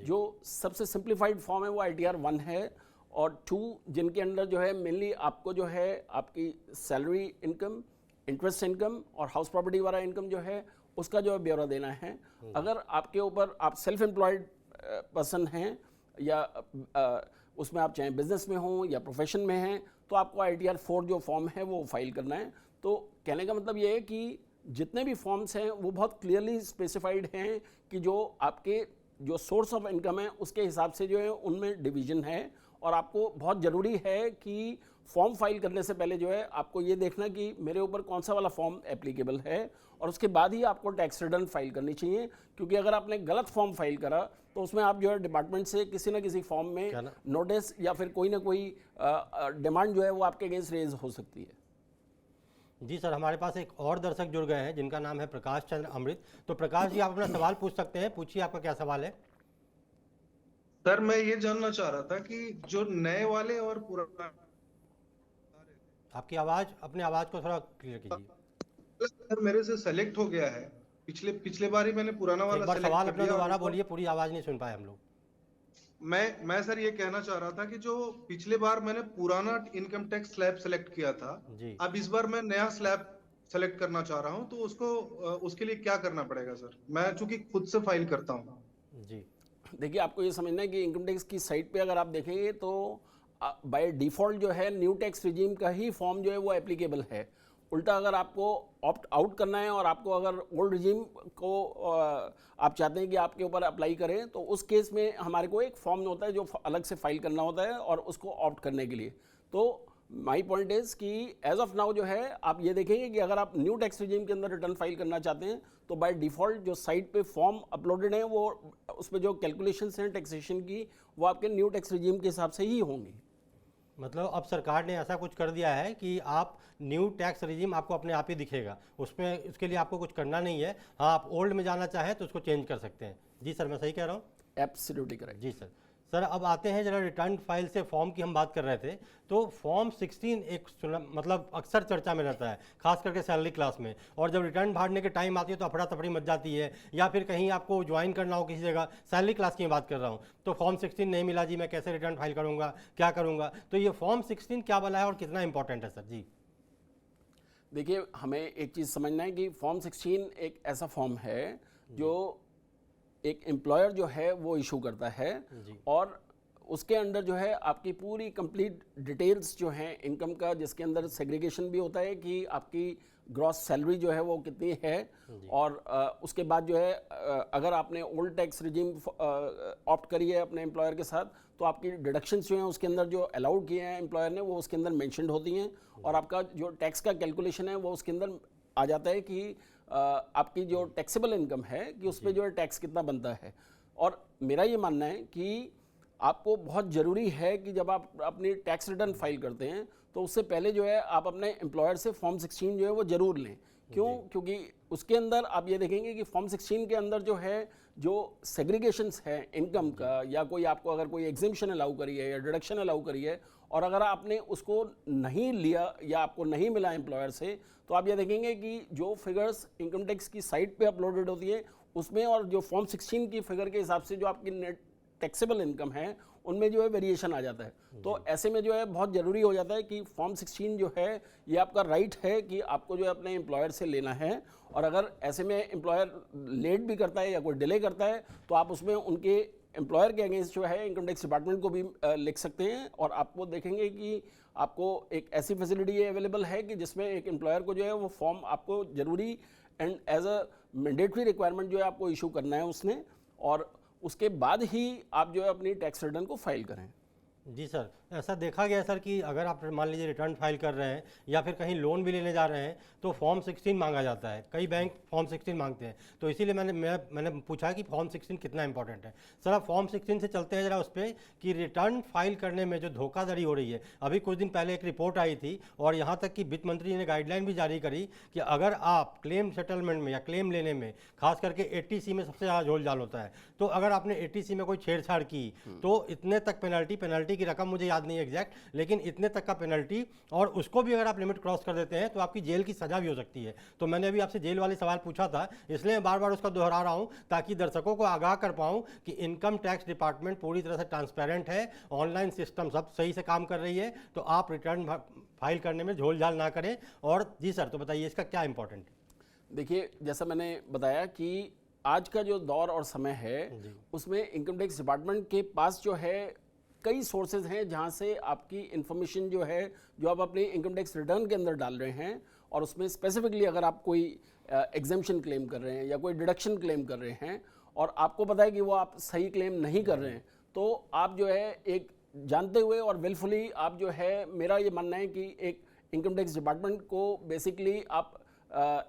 जो सबसे सिंप्लीफाइड फॉर्म है वो ITR 1 है और 2 जिनके अंदर जो है मेनली आपको जो है आपकी सैलरी इनकम, इंटरेस्ट इनकम और हाउस प्रॉपर्टी वाला इनकम जो है उसका जो है ब्यौरा देना है। अगर आपके ऊपर आप सेल्फ एम्प्लॉयड पर्सन हैं या उसमें आप चाहे बिजनेस में हों या प्रोफेशन में हैं तो आपको ITR 4 जो फॉर्म है वो फाइल करना है। तो कहने का मतलब ये है कि जितने भी फॉर्म्स हैं वो बहुत क्लियरली स्पेसिफाइड हैं कि जो आपके जो सोर्स ऑफ इनकम है उसके हिसाब से जो है उनमें डिवीजन है। और आपको बहुत ज़रूरी है कि फॉर्म फाइल करने से पहले जो है आपको ये देखना कि मेरे ऊपर कौन सा वाला फॉर्म एप्लीकेबल है और उसके बाद ही आपको टैक्स रिटर्न फाइल करनी चाहिए। क्योंकि अगर आपने गलत फॉर्म फाइल करा तो उसमें आप जो है डिपार्टमेंट से किसी ना किसी फॉर्म में नोटिस या फिर कोई ना कोई डिमांड जो है वो आपके अगेंस्ट रेज हो सकती है। जी सर, हमारे पास एक और दर्शक जुड़ गए हैं जिनका नाम है प्रकाश चंद्र अमृत। तो प्रकाश जी, आप अपना सवाल पूछ सकते हैं, पूछिए आपका क्या सवाल है। सर मैं ये जानना चाह रहा था कि जो नए वाले और पुराना, आपकी आवाज़, अपने आवाज़ को थोड़ा क्लियर कीजिए। सर मेरे से सेलेक्ट हो गया है। पिछले पिछले बार ही मैंने पुराना एक वाला बार सेलेक्ट सवाल कर अपना लिया। दोबारा बोलिए, पूरी आवाज़ नहीं सुन पाए हम लोग। मैं सर ये कहना चाह रहा था कि जो पिछले बार मैंने पुराना इनकम टैक्स स्लैब सेलेक्ट किया था, जी अब इस बार मैं नया स्लैब सेलेक्ट करना चाह रहा हूँ, तो उसके लिए क्या करना पड़ेगा सर? मैं चूंकि खुद से फाइल करता हूँ। जी देखिए, आपको ये समझना है कि इनकम टैक्स की साइट पे अगर आप देखेंगे तो बाय डिफ़ॉल्ट जो है न्यू टैक्स रिजीम का ही फॉर्म जो है वो एप्लीकेबल है। उल्टा अगर आपको ऑप्ट आउट करना है और आपको अगर ओल्ड रिजीम को आप चाहते हैं कि आपके ऊपर अप्लाई करें तो उस केस में हमारे को एक फॉर्म होता है जो अलग से फाइल करना होता है और उसको ऑप्ट करने के लिए। तो माई पॉइंट इज़ कि एज ऑफ नाउ जो है आप ये देखेंगे कि अगर आप न्यू टैक्स रिजीम के अंदर रिटर्न फाइल करना चाहते हैं तो बाय डिफ़ॉल्ट जो साइट पे फॉर्म अपलोडेड हैं वो उसमें जो कैलकुलेशंस हैं टैक्सेशन की वो आपके न्यू टैक्स रिजीम के हिसाब से ही होंगी। मतलब अब सरकार ने ऐसा कुछ कर दिया है कि आप न्यू टैक्स रिजीम आपको अपने आप ही दिखेगा, उसमें उसके लिए आपको कुछ करना नहीं है। हाँ, आप ओल्ड में जाना चाहें तो उसको चेंज कर सकते हैं। जी सर, मैं सही कह रहा हूँ? Absolutely correct. जी सर। सर अब आते हैं जरा रिटर्न फाइल से फॉर्म की हम बात कर रहे थे। तो फॉर्म 16 एक मतलब अक्सर चर्चा में रहता है, खास करके सैलरी क्लास में। और जब रिटर्न भरने के टाइम आती है तो अफरा तफरी मच जाती है, या फिर कहीं आपको ज्वाइन करना हो किसी जगह, सैलरी क्लास की मैं बात कर रहा हूँ, तो फॉर्म 16 नहीं मिला जी, मैं कैसे रिटर्न फाइल करूँगा, क्या करूँगा? तो ये फॉर्म 16 क्या वाला है और कितना इंपॉर्टेंट है सर? जी देखिए, हमें एक चीज़ समझना है कि फॉर्म 16 एक ऐसा फॉर्म है जो एक एम्प्लॉयर जो है वो इशू करता है, और उसके अंदर जो है आपकी पूरी कंप्लीट डिटेल्स जो हैं इनकम का, जिसके अंदर सेग्रीगेशन भी होता है कि आपकी ग्रॉस सैलरी जो है वो कितनी है, और उसके बाद जो है अगर आपने ओल्ड टैक्स रिजीम ऑप्ट करी है अपने एम्प्लॉयर के साथ, तो आपकी डिडक्शंस जो हैं उसके अंदर जो अलाउड किए हैं एम्प्लॉयर ने वो उसके अंदर मेंशन्ड होती हैं, और आपका जो टैक्स का कैलकुलेशन है वो उसके अंदर आ जाता है कि आपकी जो टैक्सेबल इनकम है कि उस पर जो है टैक्स कितना बनता है। और मेरा ये मानना है कि आपको बहुत ज़रूरी है कि जब आप अपनी टैक्स रिटर्न फाइल करते हैं तो उससे पहले जो है आप अपने एम्प्लॉयर से फॉर्म 16 जो है वो ज़रूर लें। क्यों? क्योंकि उसके अंदर आप ये देखेंगे कि फॉर्म 16 के अंदर जो है जो सेग्रीगेशंस है इनकम का, या कोई आपको अगर कोई एग्जिम्पशन अलाउ करी है या डिडक्शन अलाउ करी है, और अगर आपने उसको नहीं लिया या आपको नहीं मिला एम्प्लॉयर से, तो आप ये देखेंगे कि जो फिगर्स इनकम टैक्स की साइट पे अपलोडेड होती है उसमें और जो फॉर्म 16 की फिगर के हिसाब से जो आपकी नेट टैक्सेबल इनकम है उनमें जो है वेरिएशन आ जाता है। तो ऐसे में जो है बहुत ज़रूरी हो जाता है कि फॉर्म 16 जो है ये आपका राइट है कि आपको जो है अपने एम्प्लॉयर से लेना है, और अगर ऐसे में एम्प्लॉयर लेट भी करता है या कोई डिले करता है तो आप उसमें उनके एम्प्लॉयर के अगेंस्ट जो है इनकम टैक्स डिपार्टमेंट को भी लिख सकते हैं, और आपको देखेंगे कि आपको एक ऐसी फैसिलिटी अवेलेबल है कि जिसमें एक एम्प्लॉयर को जो है वो फॉर्म आपको ज़रूरी and as a mandatory requirement जो है आपको इशू करना है उसने, और उसके बाद ही आप जो है अपनी टैक्स रिटर्न को फाइल करें। जी सर, ऐसा देखा गया है सर कि अगर आप मान लीजिए रिटर्न फाइल कर रहे हैं या फिर कहीं लोन भी लेने जा रहे हैं तो फॉर्म 16 मांगा जाता है, कई बैंक फॉर्म 16 मांगते हैं, तो इसीलिए मैंने पूछा कि फॉर्म 16 कितना इंपॉर्टेंट है। सर अब फॉर्म 16 से चलते हैं जरा उस पर कि रिटर्न फाइल करने में जो धोखाधड़ी हो रही है। अभी कुछ दिन पहले एक रिपोर्ट आई थी और यहाँ तक कि वित्त मंत्री ने गाइडलाइन भी जारी करी कि अगर आप क्लेम सेटलमेंट में या क्लेम लेने में, खास करके 80C में सबसे ज़्यादा झोल झाल होता है, तो अगर आपने 80C में कोई छेड़छाड़ की तो इतने तक पेनल्टी की रकम मुझे याद नहीं एग्जैक्ट, लेकिन इतने तक का पेनल्टी, और उसको भी अगर आप लिमिट क्रॉस कर देते हैं तो आपकी जेल की सजा भी हो सकती है। तो मैंने अभी आपसे जेल वाले सवाल पूछा था, इसलिए मैं बार बार उसका दोहरा रहा हूं ताकि दर्शकों को आगाह कर पाऊं कि इनकम टैक्स डिपार्टमेंट पूरी तरह से ट्रांसपेरेंट है, ऑनलाइन सिस्टम सब सही से काम कर रही है, तो आप रिटर्न फाइल करने में झोल झाल ना करें। और जी सर, तो बताइए इसका क्या इंपॉर्टेंट है। देखिए, जैसा मैंने बताया कि आज का जो दौर और समय है उसमें इनकम टैक्स डिपार्टमेंट के पास जो है कई सोर्सेज हैं जहां से आपकी इन्फॉर्मेशन जो है जो आप अपने इनकम टैक्स रिटर्न के अंदर डाल रहे हैं, और उसमें स्पेसिफिकली अगर आप कोई एग्जेम्पशन क्लेम कर रहे हैं या कोई डिडक्शन क्लेम कर रहे हैं और आपको पता है कि वो आप सही क्लेम नहीं कर रहे हैं, तो आप जो है एक जानते हुए और विलफुली आप जो है, मेरा ये मानना है कि एक इनकम टैक्स डिपार्टमेंट को बेसिकली आप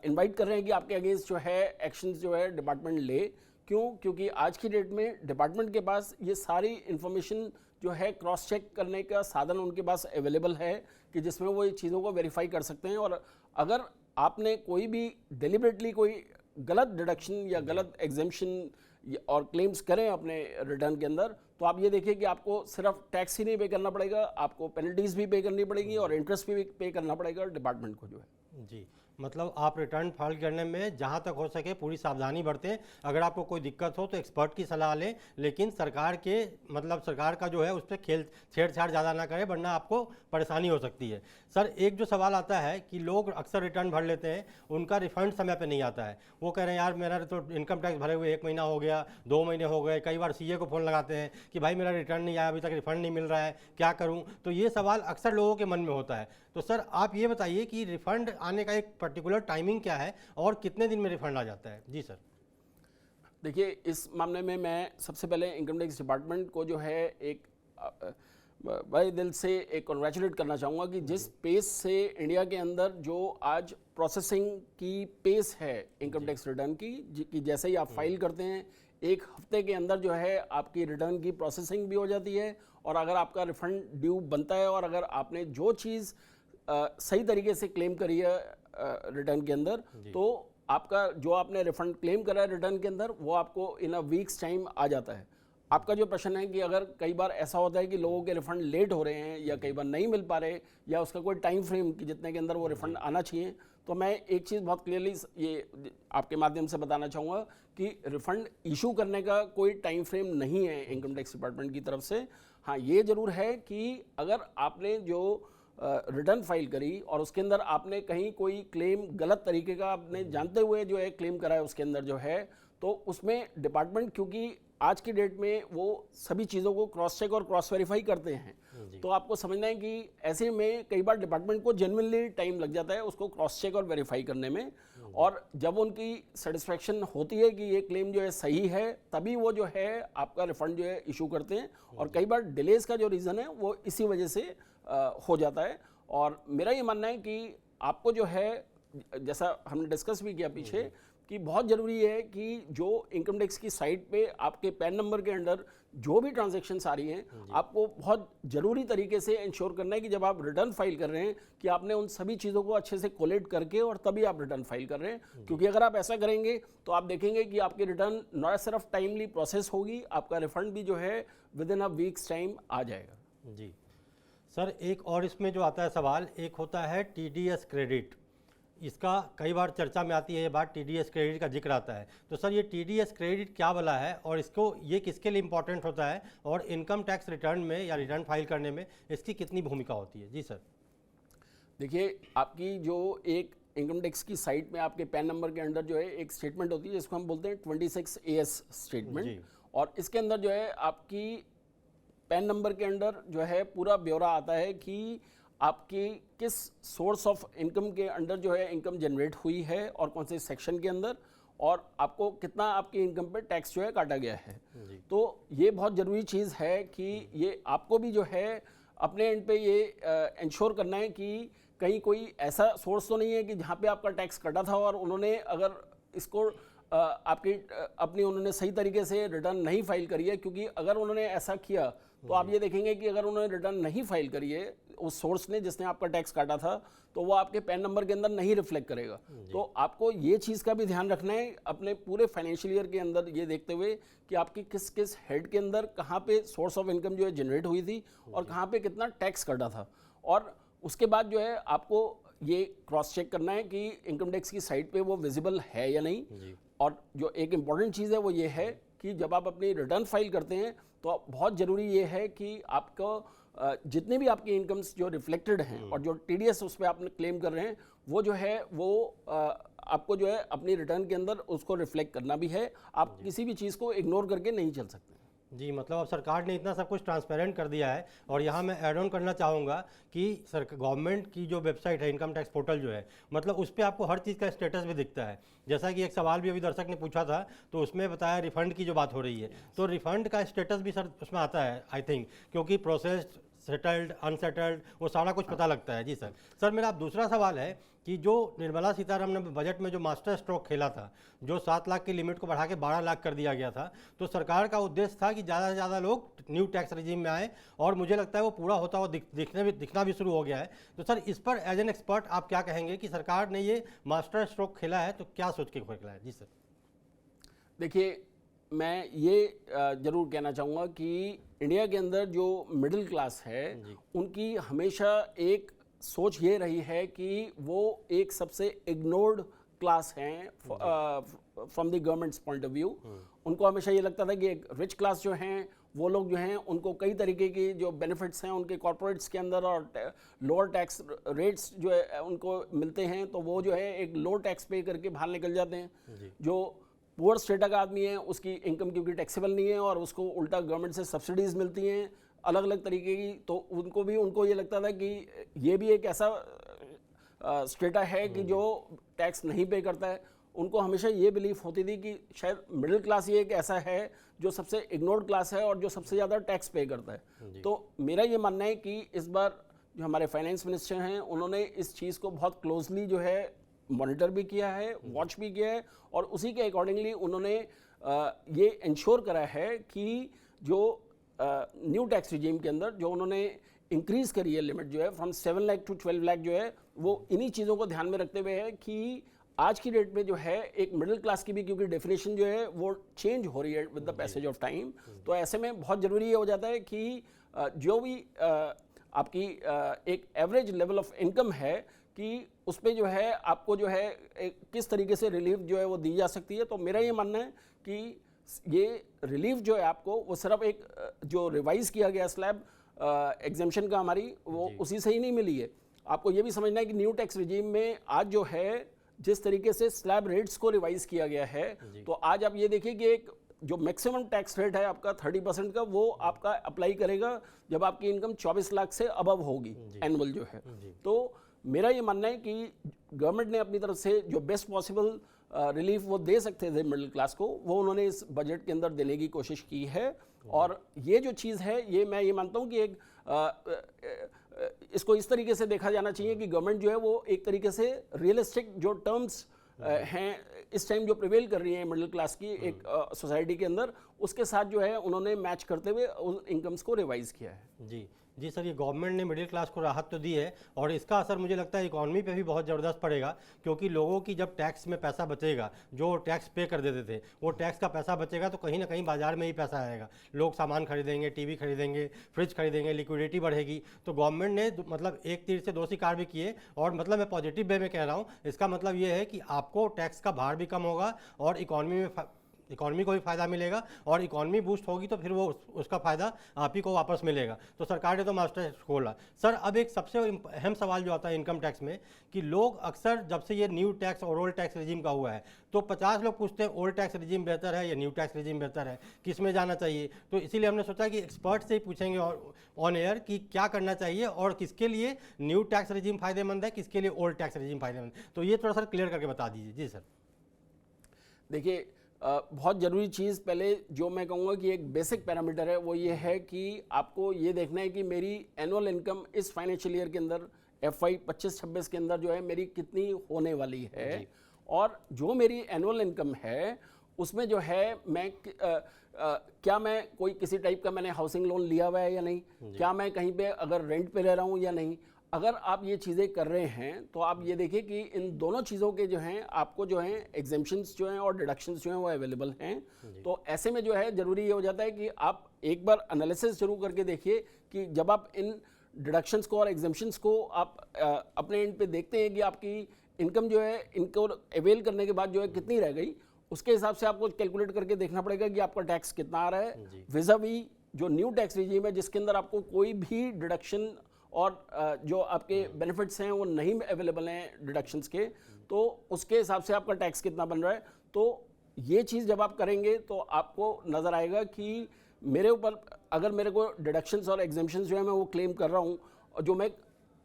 इनवाइट कर रहे हैं कि आपके अगेंस्ट जो है एक्शन जो है डिपार्टमेंट ले। क्यों? क्योंकि आज की डेट में डिपार्टमेंट के पास ये सारी इन्फॉर्मेशन जो है क्रॉस चेक करने का साधन उनके पास अवेलेबल है कि जिसमें वो ये चीज़ों को वेरीफाई कर सकते हैं, और अगर आपने कोई भी डेलिबरेटली कोई गलत डिडक्शन या गलत एग्जेम्पशन और क्लेम्स करें अपने रिटर्न के अंदर, तो आप ये देखिए कि आपको सिर्फ टैक्स ही नहीं पे करना पड़ेगा, आपको पेनल्टीज भी पे करनी पड़ेगी और इंटरेस्ट भी पे करना पड़ेगा डिपार्टमेंट को जो है। जी, मतलब आप रिटर्न फाइल करने में जहां तक हो सके पूरी सावधानी बरतें। अगर आपको कोई दिक्कत हो तो एक्सपर्ट की सलाह लें, लेकिन सरकार का जो है उस पर छेड़छाड़ ज़्यादा ना करें, वरना आपको परेशानी हो सकती है। सर, एक जो सवाल आता है कि लोग अक्सर रिटर्न भर लेते हैं, उनका रिफंड समय पे नहीं आता है। वो कह रहे हैं यार मेरा तो इनकम टैक्स भरे हुए 1 महीना हो गया, 2 महीने हो गए, कई बार CA को फ़ोन लगाते हैं कि भाई मेरा रिटर्न नहीं आया, अभी तक रिफंड नहीं मिल रहा है, क्या करूँ। तो ये सवाल अक्सर लोगों के मन में होता है। तो सर आप ये बताइए कि रिफंड आने का एक पर्टिकुलर टाइमिंग क्या है और कितने दिन में रिफंड आ जाता है। जी सर। देखिए, इस मामले में मैं सबसे पहले इनकम टैक्स डिपार्टमेंट को जो है एक बड़े दिल से एक कॉन्ग्रेचुलेट करना चाहूँगा कि जिस पेस से इंडिया के अंदर जो आज प्रोसेसिंग की पेस है इनकम टैक्स रिटर्न की, कि जैसे ही आप फाइल करते हैं 1 हफ्ते के अंदर जो है आपकी रिटर्न की प्रोसेसिंग भी हो जाती है, और अगर आपका रिफंड ड्यू बनता है और अगर आपने जो चीज़ सही तरीके से क्लेम करी है रिटर्न के अंदर, तो आपका जो आपने रिफंड क्लेम करा है रिटर्न के अंदर वो आपको इन अ वीक्स टाइम आ जाता है। आपका जो प्रश्न है कि अगर कई बार ऐसा होता है कि लोगों के रिफंड लेट हो रहे हैं या कई बार नहीं मिल पा रहे या उसका कोई टाइम फ्रेम कि जितने के अंदर वो रिफंड आना चाहिए, तो मैं एक चीज़ बहुत क्लियरली ये आपके माध्यम से बताना चाहूँगा कि रिफंड इशू करने का कोई टाइम फ्रेम नहीं है इनकम टैक्स डिपार्टमेंट की तरफ से। हाँ, ये ज़रूर है कि अगर आपने जो रिटर्न फाइल करी और उसके अंदर आपने कहीं कोई क्लेम गलत तरीके का आपने जानते हुए जो है क्लेम करा है उसके अंदर जो है, तो उसमें डिपार्टमेंट, क्योंकि आज की डेट में वो सभी चीज़ों को क्रॉस चेक और क्रॉस वेरीफाई करते हैं, तो आपको समझना है कि ऐसे में कई बार डिपार्टमेंट को जेन्युइनली टाइम लग जाता है उसको क्रॉस चेक और वेरीफाई करने में, और जब उनकी सेटिस्फेक्शन होती है कि ये क्लेम जो है सही है, तभी वो जो है आपका रिफंड जो है इशू करते हैं। और कई बार डिलेज का जो रीज़न है वो इसी वजह से हो जाता है। और मेरा ये मानना है कि आपको जो है, जैसा हमने डिस्कस भी किया पीछे, कि बहुत ज़रूरी है कि जो इनकम टैक्स की साइट पे आपके पैन नंबर के अंडर जो भी ट्रांजैक्शंस आ रही हैं, आपको बहुत ज़रूरी तरीके से इंश्योर करना है कि जब आप रिटर्न फाइल कर रहे हैं कि आपने उन सभी चीज़ों को अच्छे से कोलेट करके और तभी आप रिटर्न फाइल कर रहे हैं। क्योंकि अगर आप ऐसा करेंगे तो आप देखेंगे कि आपकी रिटर्न न सिर्फ टाइमली प्रोसेस होगी, आपका रिफंड भी जो है within a week's time आ जाएगा। जी सर, एक और इसमें जो आता है सवाल, एक होता है TDS क्रेडिट। इसका कई बार चर्चा में आती है ये बात, TDS क्रेडिट का जिक्र आता है। तो सर, ये TDS क्रेडिट क्या वाला है और इसको ये किसके लिए इम्पोर्टेंट होता है, और इनकम टैक्स रिटर्न में या रिटर्न फाइल करने में इसकी कितनी भूमिका होती है? जी सर। देखिए, आपकी जो एक इनकम टैक्स की साइट में आपके पैन नंबर के अंदर जो है एक स्टेटमेंट होती है जिसको हम बोलते हैं 26 AS स्टेटमेंट, और इसके अंदर जो है आपकी पैन नंबर के अंदर जो है पूरा ब्यौरा आता है कि आपकी किस सोर्स ऑफ इनकम के अंडर जो है इनकम जनरेट हुई है और कौन से सेक्शन के अंदर, और आपको कितना आपकी इनकम पे टैक्स जो है काटा गया है। तो ये बहुत ज़रूरी चीज़ है कि ये आपको भी जो है अपने एंड पे ये इंश्योर करना है कि कहीं कोई ऐसा सोर्स तो नहीं है कि जहाँ पे आपका टैक्स कटा था और उन्होंने अगर इसको अपनी उन्होंने सही तरीके से रिटर्न नहीं फाइल करी है। क्योंकि अगर उन्होंने ऐसा किया तो आप ये देखेंगे कि अगर उन्होंने रिटर्न नहीं फाइल करी है उस सोर्स ने जिसने आपका टैक्स काटा था, तो वो आपके पैन नंबर के अंदर नहीं रिफ्लेक्ट करेगा। तो आपको ये चीज़ का भी ध्यान रखना है अपने पूरे फाइनेंशियल ईयर के अंदर, ये देखते हुए कि आपकी किस किस हेड के अंदर कहाँ पे सोर्स ऑफ इनकम जो है जनरेट हुई थी और कहाँ पे कितना टैक्स कटा था। और उसके बाद जो है आपको ये क्रॉस चेक करना है कि इनकम टैक्स की साइट पे वो विजिबल है या नहीं। और जो एक इम्पॉर्टेंट चीज़ है वो ये है कि जब आप अपनी रिटर्न फाइल करते हैं तो बहुत ज़रूरी ये है कि आपको जितने भी आपकी इनकम्स जो रिफ्लेक्टेड हैं और जो TDS उस पर आपने क्लेम कर रहे हैं वो जो है वो आपको जो है अपनी रिटर्न के अंदर उसको रिफ्लेक्ट करना भी है। आप किसी भी चीज़ को इग्नोर करके नहीं चल सकते। जी, मतलब अब सरकार ने इतना सब कुछ ट्रांसपेरेंट कर दिया है। और यहाँ मैं ऐड ऑन करना चाहूँगा कि गवर्नमेंट की जो वेबसाइट है, इनकम टैक्स पोर्टल जो है, मतलब उस पर आपको हर चीज़ का स्टेटस भी दिखता है। जैसा कि एक सवाल भी अभी दर्शक ने पूछा था तो उसमें बताया रिफ़ंड की जो बात हो रही है, तो रिफ़ंड का स्टेटस भी सर उसमें आता है आई थिंक, क्योंकि प्रोसेस्ड, सेटल्ड, अनसेटल्ड, वो सारा कुछ पता लगता है। जी सर। सर, मेरा दूसरा सवाल है कि जो निर्मला सीतारमण ने बजट में जो मास्टर स्ट्रोक खेला था, जो 7 लाख की लिमिट को बढ़ा के 12 लाख कर दिया गया था, तो सरकार का उद्देश्य था कि ज़्यादा से ज़्यादा लोग न्यू टैक्स रिजीम में आए, और मुझे लगता है वो पूरा होता हुआ दिखना भी शुरू हो गया है। तो सर, इस पर एज एन एक्सपर्ट आप क्या कहेंगे कि सरकार ने ये मास्टर स्ट्रोक खेला है तो क्या सोच के खेला है? जी सर। देखिए, मैं ये ज़रूर कहना चाहूँगा कि इंडिया के अंदर जो मिडिल क्लास है उनकी हमेशा एक सोच ये रही है कि वो एक सबसे इग्नोर्ड क्लास हैं from the governments point of view. उनको हमेशा ये लगता था कि एक रिच क्लास जो हैं वो लोग जो हैं उनको कई तरीके की जो बेनिफिट्स हैं उनके कॉर्पोरेट्स के अंदर और लोअर टैक्स रेट्स जो है उनको मिलते हैं, तो वो जो है एक लो टैक्स पे करके बाहर निकल जाते हैं। जो पुअर स्टेटा का आदमी है उसकी इनकम क्योंकि टैक्सेबल नहीं है और उसको उल्टा गवर्नमेंट से सब्सिडीज़ मिलती हैं अलग अलग तरीके की, तो उनको ये लगता था कि ये भी एक ऐसा स्टेटा है कि जो टैक्स नहीं पे करता है। उनको हमेशा ये बिलीफ होती थी कि शायद मिडिल क्लास ये एक ऐसा है जो सबसे इग्नोर्ड क्लास है और जो सबसे ज़्यादा टैक्स पे करता है। तो मेरा ये मानना है कि इस बार जो हमारे फाइनेंस मिनिस्टर हैं उन्होंने इस चीज़ को बहुत क्लोजली जो है मॉनिटर भी किया है, वॉच भी किया है, और उसी के अकॉर्डिंगली उन्होंने ये इंश्योर करा है कि जो न्यू टैक्स रिजीम के अंदर जो उन्होंने इंक्रीज़ करी है लिमिट जो है फ्रॉम 7 लाख टू 12 लाख जो है वो इन्हीं चीज़ों को ध्यान में रखते हुए है कि आज की डेट में जो है एक मिडिल क्लास की भी क्योंकि डेफिनेशन जो है वो चेंज हो रही है with the passage of time. तो ऐसे में बहुत ज़रूरी ये हो जाता है कि जो भी आपकी एक एवरेज लेवल ऑफ इनकम है कि उस पर जो है आपको जो है किस तरीके से रिलीफ जो है वो दी जा सकती है। तो मेरा ये मानना है कि ये रिलीफ जो है आपको वो सिर्फ एक जो रिवाइज़ किया गया स्लैब एग्जेम्पशन का हमारी वो उसी से ही नहीं मिली है। आपको ये भी समझना है कि न्यू टैक्स रिजीम में आज जो है जिस तरीके से स्लैब रेट्स को रिवाइज किया गया है, तो आज आप ये देखिए कि एक जो मैक्सिमम टैक्स रेट है आपका 30% का, वो आपका अप्लाई करेगा जब आपकी इनकम 24 लाख से अबव होगी एनुअल जो है। तो मेरा ये मानना है कि गवर्नमेंट ने अपनी तरफ से जो बेस्ट पॉसिबल रिलीफ वो दे सकते थे मिडिल क्लास को, वो उन्होंने इस बजट के अंदर देने की कोशिश की है। और ये जो चीज़ है ये मैं ये मानता हूँ कि एक इसको इस तरीके से देखा जाना चाहिए कि गवर्नमेंट जो है वो एक तरीके से रियलिस्टिक जो टर्म्स हैं इस टाइम जो प्रिवेल कर रही हैं मिडिल क्लास की एक सोसाइटी के अंदर, उसके साथ जो है उन्होंने मैच करते हुए उन इनकम्स को रिवाइज किया है। जी सर, ये गवर्नमेंट ने मिडिल क्लास को राहत तो दी है और इसका असर मुझे लगता है इकॉनमी पे भी बहुत ज़बरदस्त पड़ेगा, क्योंकि लोगों की जब टैक्स में पैसा बचेगा, जो टैक्स पे कर देते थे वो टैक्स का पैसा बचेगा तो कहीं ना कहीं बाजार में ही पैसा आएगा, लोग सामान खरीदेंगे, टीवी खरीदेंगे, फ्रिज खरीदेंगे, लिक्विडिटी बढ़ेगी। तो गवर्नमेंट ने मतलब एक तीर से दो शिकार भी किए, और मतलब मैं पॉजिटिव वे में कह रहा हूँ। इसका मतलब ये है कि आपको टैक्स का भार भी कम होगा और इकॉनमी को भी फ़ायदा मिलेगा, और इकॉनमी बूस्ट होगी तो फिर वो उसका फ़ायदा आप ही को वापस मिलेगा। तो सरकार ने तो मास्टर खोला। सर, अब एक सबसे अहम सवाल जो आता है इनकम टैक्स में कि लोग अक्सर जब से ये न्यू टैक्स और ओल्ड टैक्स रिजीम का हुआ है तो 50 लोग पूछते हैं ओल्ड टैक्स रिजीम बेहतर है या न्यू टैक्स रिजीम बेहतर है, किस में जाना चाहिए। तो इसीलिए हमने सोचा कि एक्सपर्ट से ही पूछेंगे ऑन एयर कि क्या करना चाहिए और किसके लिए न्यू टैक्स रिजीम फ़ायदेमंद है, किसके लिए ओल्ड टैक्स रिजीम फ़ायदेमंद। तो ये थोड़ा सा क्लियर करके बता दीजिए। जी सर। देखिए, बहुत ज़रूरी चीज़ पहले जो मैं कहूँगा कि एक बेसिक पैरामीटर है वो ये है कि आपको ये देखना है कि मेरी एनुअल इनकम इस फाइनेंशियल ईयर के अंदर FY 25-26 के अंदर जो है मेरी कितनी होने वाली है, और जो मेरी एनुअल इनकम है उसमें जो है मैं क्या मैं कोई किसी टाइप का मैंने हाउसिंग लोन लिया हुआ है या नहीं, क्या मैं कहीं पे अगर रेंट पे रह रहा हूँ या नहीं। अगर आप ये चीज़ें कर रहे हैं तो आप ये देखिए कि इन दोनों चीज़ों के जो हैं आपको जो हैं एग्जेम्पशंस जो हैं और डिडक्शंस जो हैं वो अवेलेबल हैं। तो ऐसे में जो है ज़रूरी ये हो जाता है कि आप एक बार एनालिसिस जरूर करके देखिए कि जब आप इन डिडक्शंस को और एग्जेम्पशंस को आप अपने एंड पे देखते हैं कि आपकी इनकम जो है इनको अवेल करने के बाद जो है कितनी रह गई, उसके हिसाब से आपको कैलकुलेट करके देखना पड़ेगा कि आपका टैक्स कितना आ रहा है विज़ावी जो न्यू टैक्स रिजीम है जिसके अंदर आपको कोई भी डिडक्शन और जो आपके बेनिफिट्स हैं वो नहीं अवेलेबल हैं डिडक्शंस के, तो उसके हिसाब से आपका टैक्स कितना बन रहा है। तो ये चीज़ जब आप करेंगे तो आपको नज़र आएगा कि मेरे ऊपर अगर मेरे को डिडक्शंस और एग्जेम्पशंस जो है मैं वो क्लेम कर रहा हूँ और जो मैं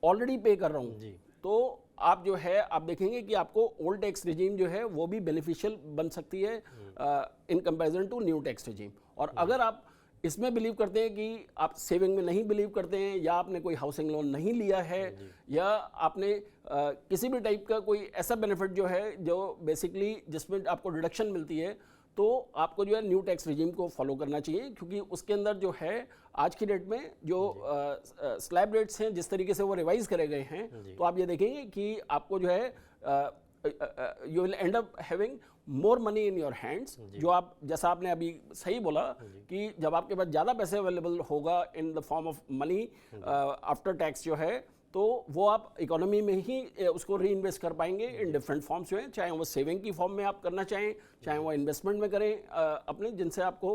ऑलरेडी पे कर रहा हूँ, तो आप जो है आप देखेंगे कि आपको ओल्ड टैक्स रिजीम जो है वो भी बेनिफिशियल बन सकती है in comparison to new tax regime. और अगर आप इसमें बिलीव करते हैं कि आप सेविंग में नहीं बिलीव करते हैं, या आपने कोई हाउसिंग लोन नहीं लिया है, या आपने किसी भी टाइप का कोई ऐसा बेनिफिट जो है जो बेसिकली जिसमें आपको डिडक्शन मिलती है, तो आपको जो है न्यू टैक्स रिजीम को फॉलो करना चाहिए, क्योंकि उसके अंदर जो है आज की डेट में जो स्लैब रेट्स हैं जिस तरीके से वो रिवाइज करे गए हैं, तो आप ये देखेंगे कि आपको जो है you will and up having more money in your hands. जो आप जैसा आपने अभी सही बोला कि जब आपके पास ज़्यादा पैसे अवेलेबल होगा in the form of money after tax जो है, तो वो आप इकोनॉमी में ही उसको री इन्वेस्ट कर पाएंगे इन डिफरेंट फॉर्म्स जो हैं, चाहे वो सेविंग की फॉर्म में आप करना चाहें, चाहे वो इन्वेस्टमेंट में करें अपने, जिनसे आपको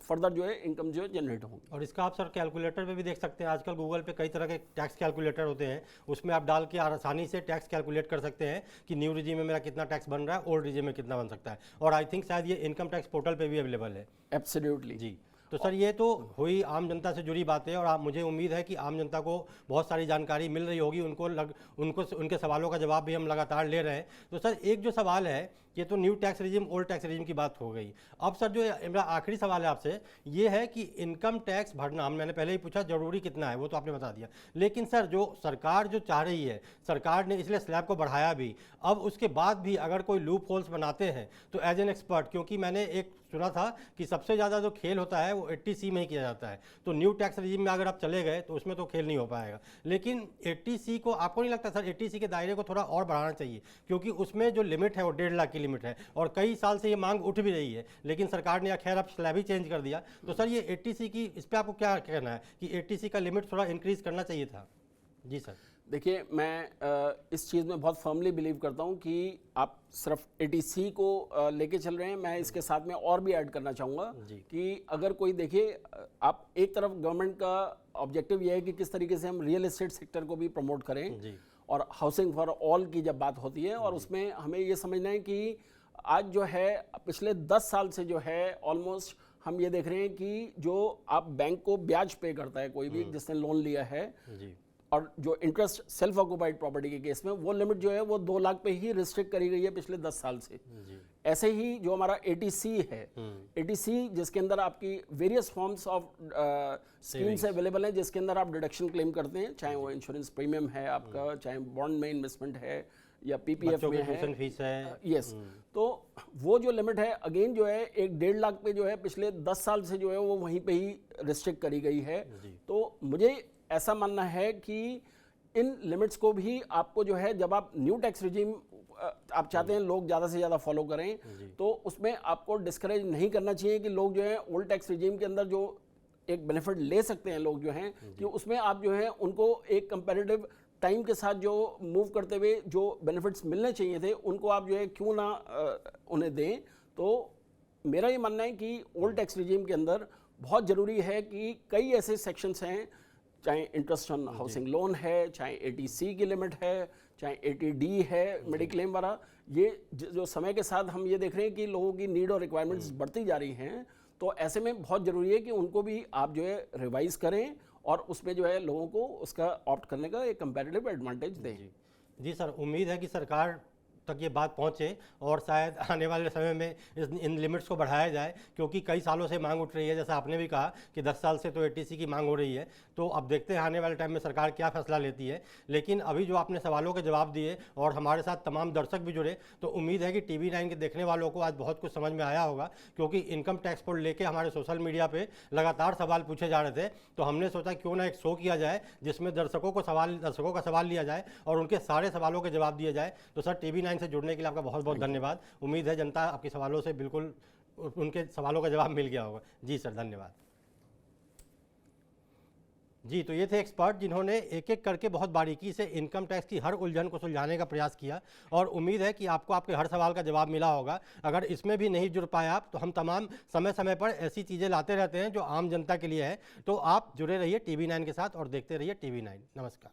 फर्दर जो है इनकम जो है जनरेट होगी। और इसका आप सर कैलकुलेटर पे भी देख सकते हैं। आजकल गूगल पे कई तरह के टैक्स कैलकुलेटर होते हैं, उसमें आप डाल के आसानी से टैक्स कैलकुलेट कर सकते हैं कि न्यू रिजीम में मेरा कितना टैक्स बन रहा है, ओल्ड रिजीम में कितना बन सकता है। और आई थिंक शायद ये इनकम टैक्स पोर्टल पर भी अवेलेबल है। एब्सोल्युटली जी। तो सर ये तो हुई आम जनता से जुड़ी बातें, और मुझे उम्मीद है कि आम जनता को बहुत सारी जानकारी मिल रही होगी, उनके सवालों का जवाब भी हम लगातार ले रहे हैं। तो सर एक जो सवाल है, ये तो new tax regime old tax regime की बात हो गई। अब सर जो मेरा आखिरी सवाल है आपसे ये है कि इनकम टैक्स भरना, मैंने पहले ही पूछा ज़रूरी कितना है, वो तो आपने बता दिया, लेकिन सर जो सरकार जो चाह रही है, सरकार ने इसलिए स्लैब को बढ़ाया भी, अब उसके बाद भी अगर कोई लूप होल्स बनाते हैं तो एज एन एक्सपर्ट, क्योंकि मैंने एक सुना था कि सबसे ज़्यादा जो खेल होता है वो 80C में ही किया जाता है, तो न्यू टैक्स रिजीम में अगर आप चले गए तो उसमें तो खेल नहीं हो पाएगा। लेकिन 80C को आपको नहीं लगता सर 80C के दायरे को थोड़ा और बढ़ाना चाहिए, क्योंकि उसमें जो लिमिट है वो 1.5 लाख की लिमिट है, और कई साल से ये मांग उठ भी रही है, लेकिन सरकार ने खैर अब स्लैब ही चेंज कर दिया। तो सर ये 80C की, इस पर आपको क्या कहना है कि 80C का लिमिट थोड़ा इंक्रीज करना चाहिए था? जी सर। देखिए, मैं इस चीज़ में बहुत फर्मली बिलीव करता हूँ कि आप सिर्फ एटीसी को लेके चल रहे हैं। मैं इसके साथ में और भी ऐड करना चाहूँगा कि अगर कोई देखिए, आप एक तरफ गवर्नमेंट का ऑब्जेक्टिव ये है कि किस तरीके से हम रियल एस्टेट सेक्टर को भी प्रमोट करें और हाउसिंग फॉर ऑल की जब बात होती है, और उसमें हमें ये समझना है कि आज जो है पिछले 10 साल से जो है ऑलमोस्ट हम ये देख रहे हैं कि जो आप बैंक को ब्याज पे करता है कोई भी जिसने लोन लिया है, और जो इंटरेस्ट सेल्फ ऑक्यूपाइड प्रॉपर्टी के केस में वो लिमिट जो है वो 2 लाख पे ही रिस्ट्रिक्ट करी गई है पिछले 10 साल से। ऐसे ही जो हमारा एटीसी है, एटीसी जिसके अंदर आपकी various forms of schemes available हैं, जिसके अंदर आप डिडक्शन क्लेम करते हैं, चाहे वो इंश्योरेंस प्रीमियम है आपका, चाहे बॉन्ड में इन्वेस्टमेंट है या पीपीएफ में है, फीस है। यस, तो वो जो लिमिट है अगेन जो है 1-1.5 लाख पे जो है पिछले 10 साल से जो है वो वहीं पे ही रिस्ट्रिक्ट करी गई है। तो मुझे ऐसा मानना है कि इन लिमिट्स को भी आपको जो है, जब आप न्यू टैक्स रिजीम आप चाहते हैं लोग ज़्यादा से ज़्यादा फॉलो करें, तो उसमें आपको डिस्करेज नहीं करना चाहिए कि लोग जो है ओल्ड टैक्स रिजीम के अंदर जो एक बेनिफिट ले सकते हैं लोग जो हैं, कि उसमें आप जो है उनको एक कंपैरेटिव टाइम के साथ जो मूव करते हुए जो बेनिफिट्स मिलने चाहिए थे उनको आप जो है क्यों ना उन्हें दें। तो मेरा ये मानना है कि ओल्ड टैक्स रिजीम के अंदर बहुत ज़रूरी है कि कई ऐसे सेक्शंस हैं, चाहे इंटरेस्ट ऑन हाउसिंग लोन है, चाहे एटीसी की लिमिट है, चाहे एटीडी है मेडिक्लेम वाला, ये जो समय के साथ हम ये देख रहे हैं कि लोगों की नीड और रिक्वायरमेंट्स बढ़ती जा रही हैं, तो ऐसे में बहुत ज़रूरी है कि उनको भी आप जो है रिवाइज करें और उसमें जो है लोगों को उसका ऑप्ट करने का एक कंपैरेटिव एडवांटेज दें। जी सर, उम्मीद है कि सरकार तक ये बात पहुंचे और शायद आने वाले समय में इन लिमिट्स को बढ़ाया जाए, क्योंकि कई सालों से मांग उठ रही है। जैसा आपने भी कहा कि 10 साल से तो एटीसी की मांग हो रही है, तो अब देखते हैं आने वाले टाइम में सरकार क्या फैसला लेती है। लेकिन अभी जो आपने सवालों के जवाब दिए और हमारे साथ तमाम दर्शक भी जुड़े, तो उम्मीद है कि TV9 के देखने वालों को आज बहुत कुछ समझ में आया होगा, क्योंकि इनकम टैक्स को लेकर हमारे सोशल मीडिया पर लगातार सवाल पूछे जा रहे थे। तो हमने सोचा क्यों ना एक शो किया जाए जिसमें दर्शकों का सवाल लिया जाए और उनके सारे सवालों के जवाब दिए जाए। तो सर, TV9 से जुड़ने के लिए आपका बहुत बहुत धन्यवाद। उम्मीद है जनता आपके सवालों से बिल्कुल उनके सवालों का जवाब मिल गया होगा। जी सर, धन्यवाद। जी, तो ये थे एक्सपर्ट जिन्होंने एक एक करके बहुत बारीकी से इनकम टैक्स की हर उलझन को सुलझाने का प्रयास किया, और उम्मीद है कि आपको आपके हर सवाल का जवाब मिला होगा। अगर इसमें भी नहीं जुड़ पाए आप, तो हम तमाम समय समय पर ऐसी चीज़ें लाते रहते हैं जो आम जनता के लिए है। तो आप जुड़े रहिए TV9 के साथ और देखते रहिए TV9। नमस्कार।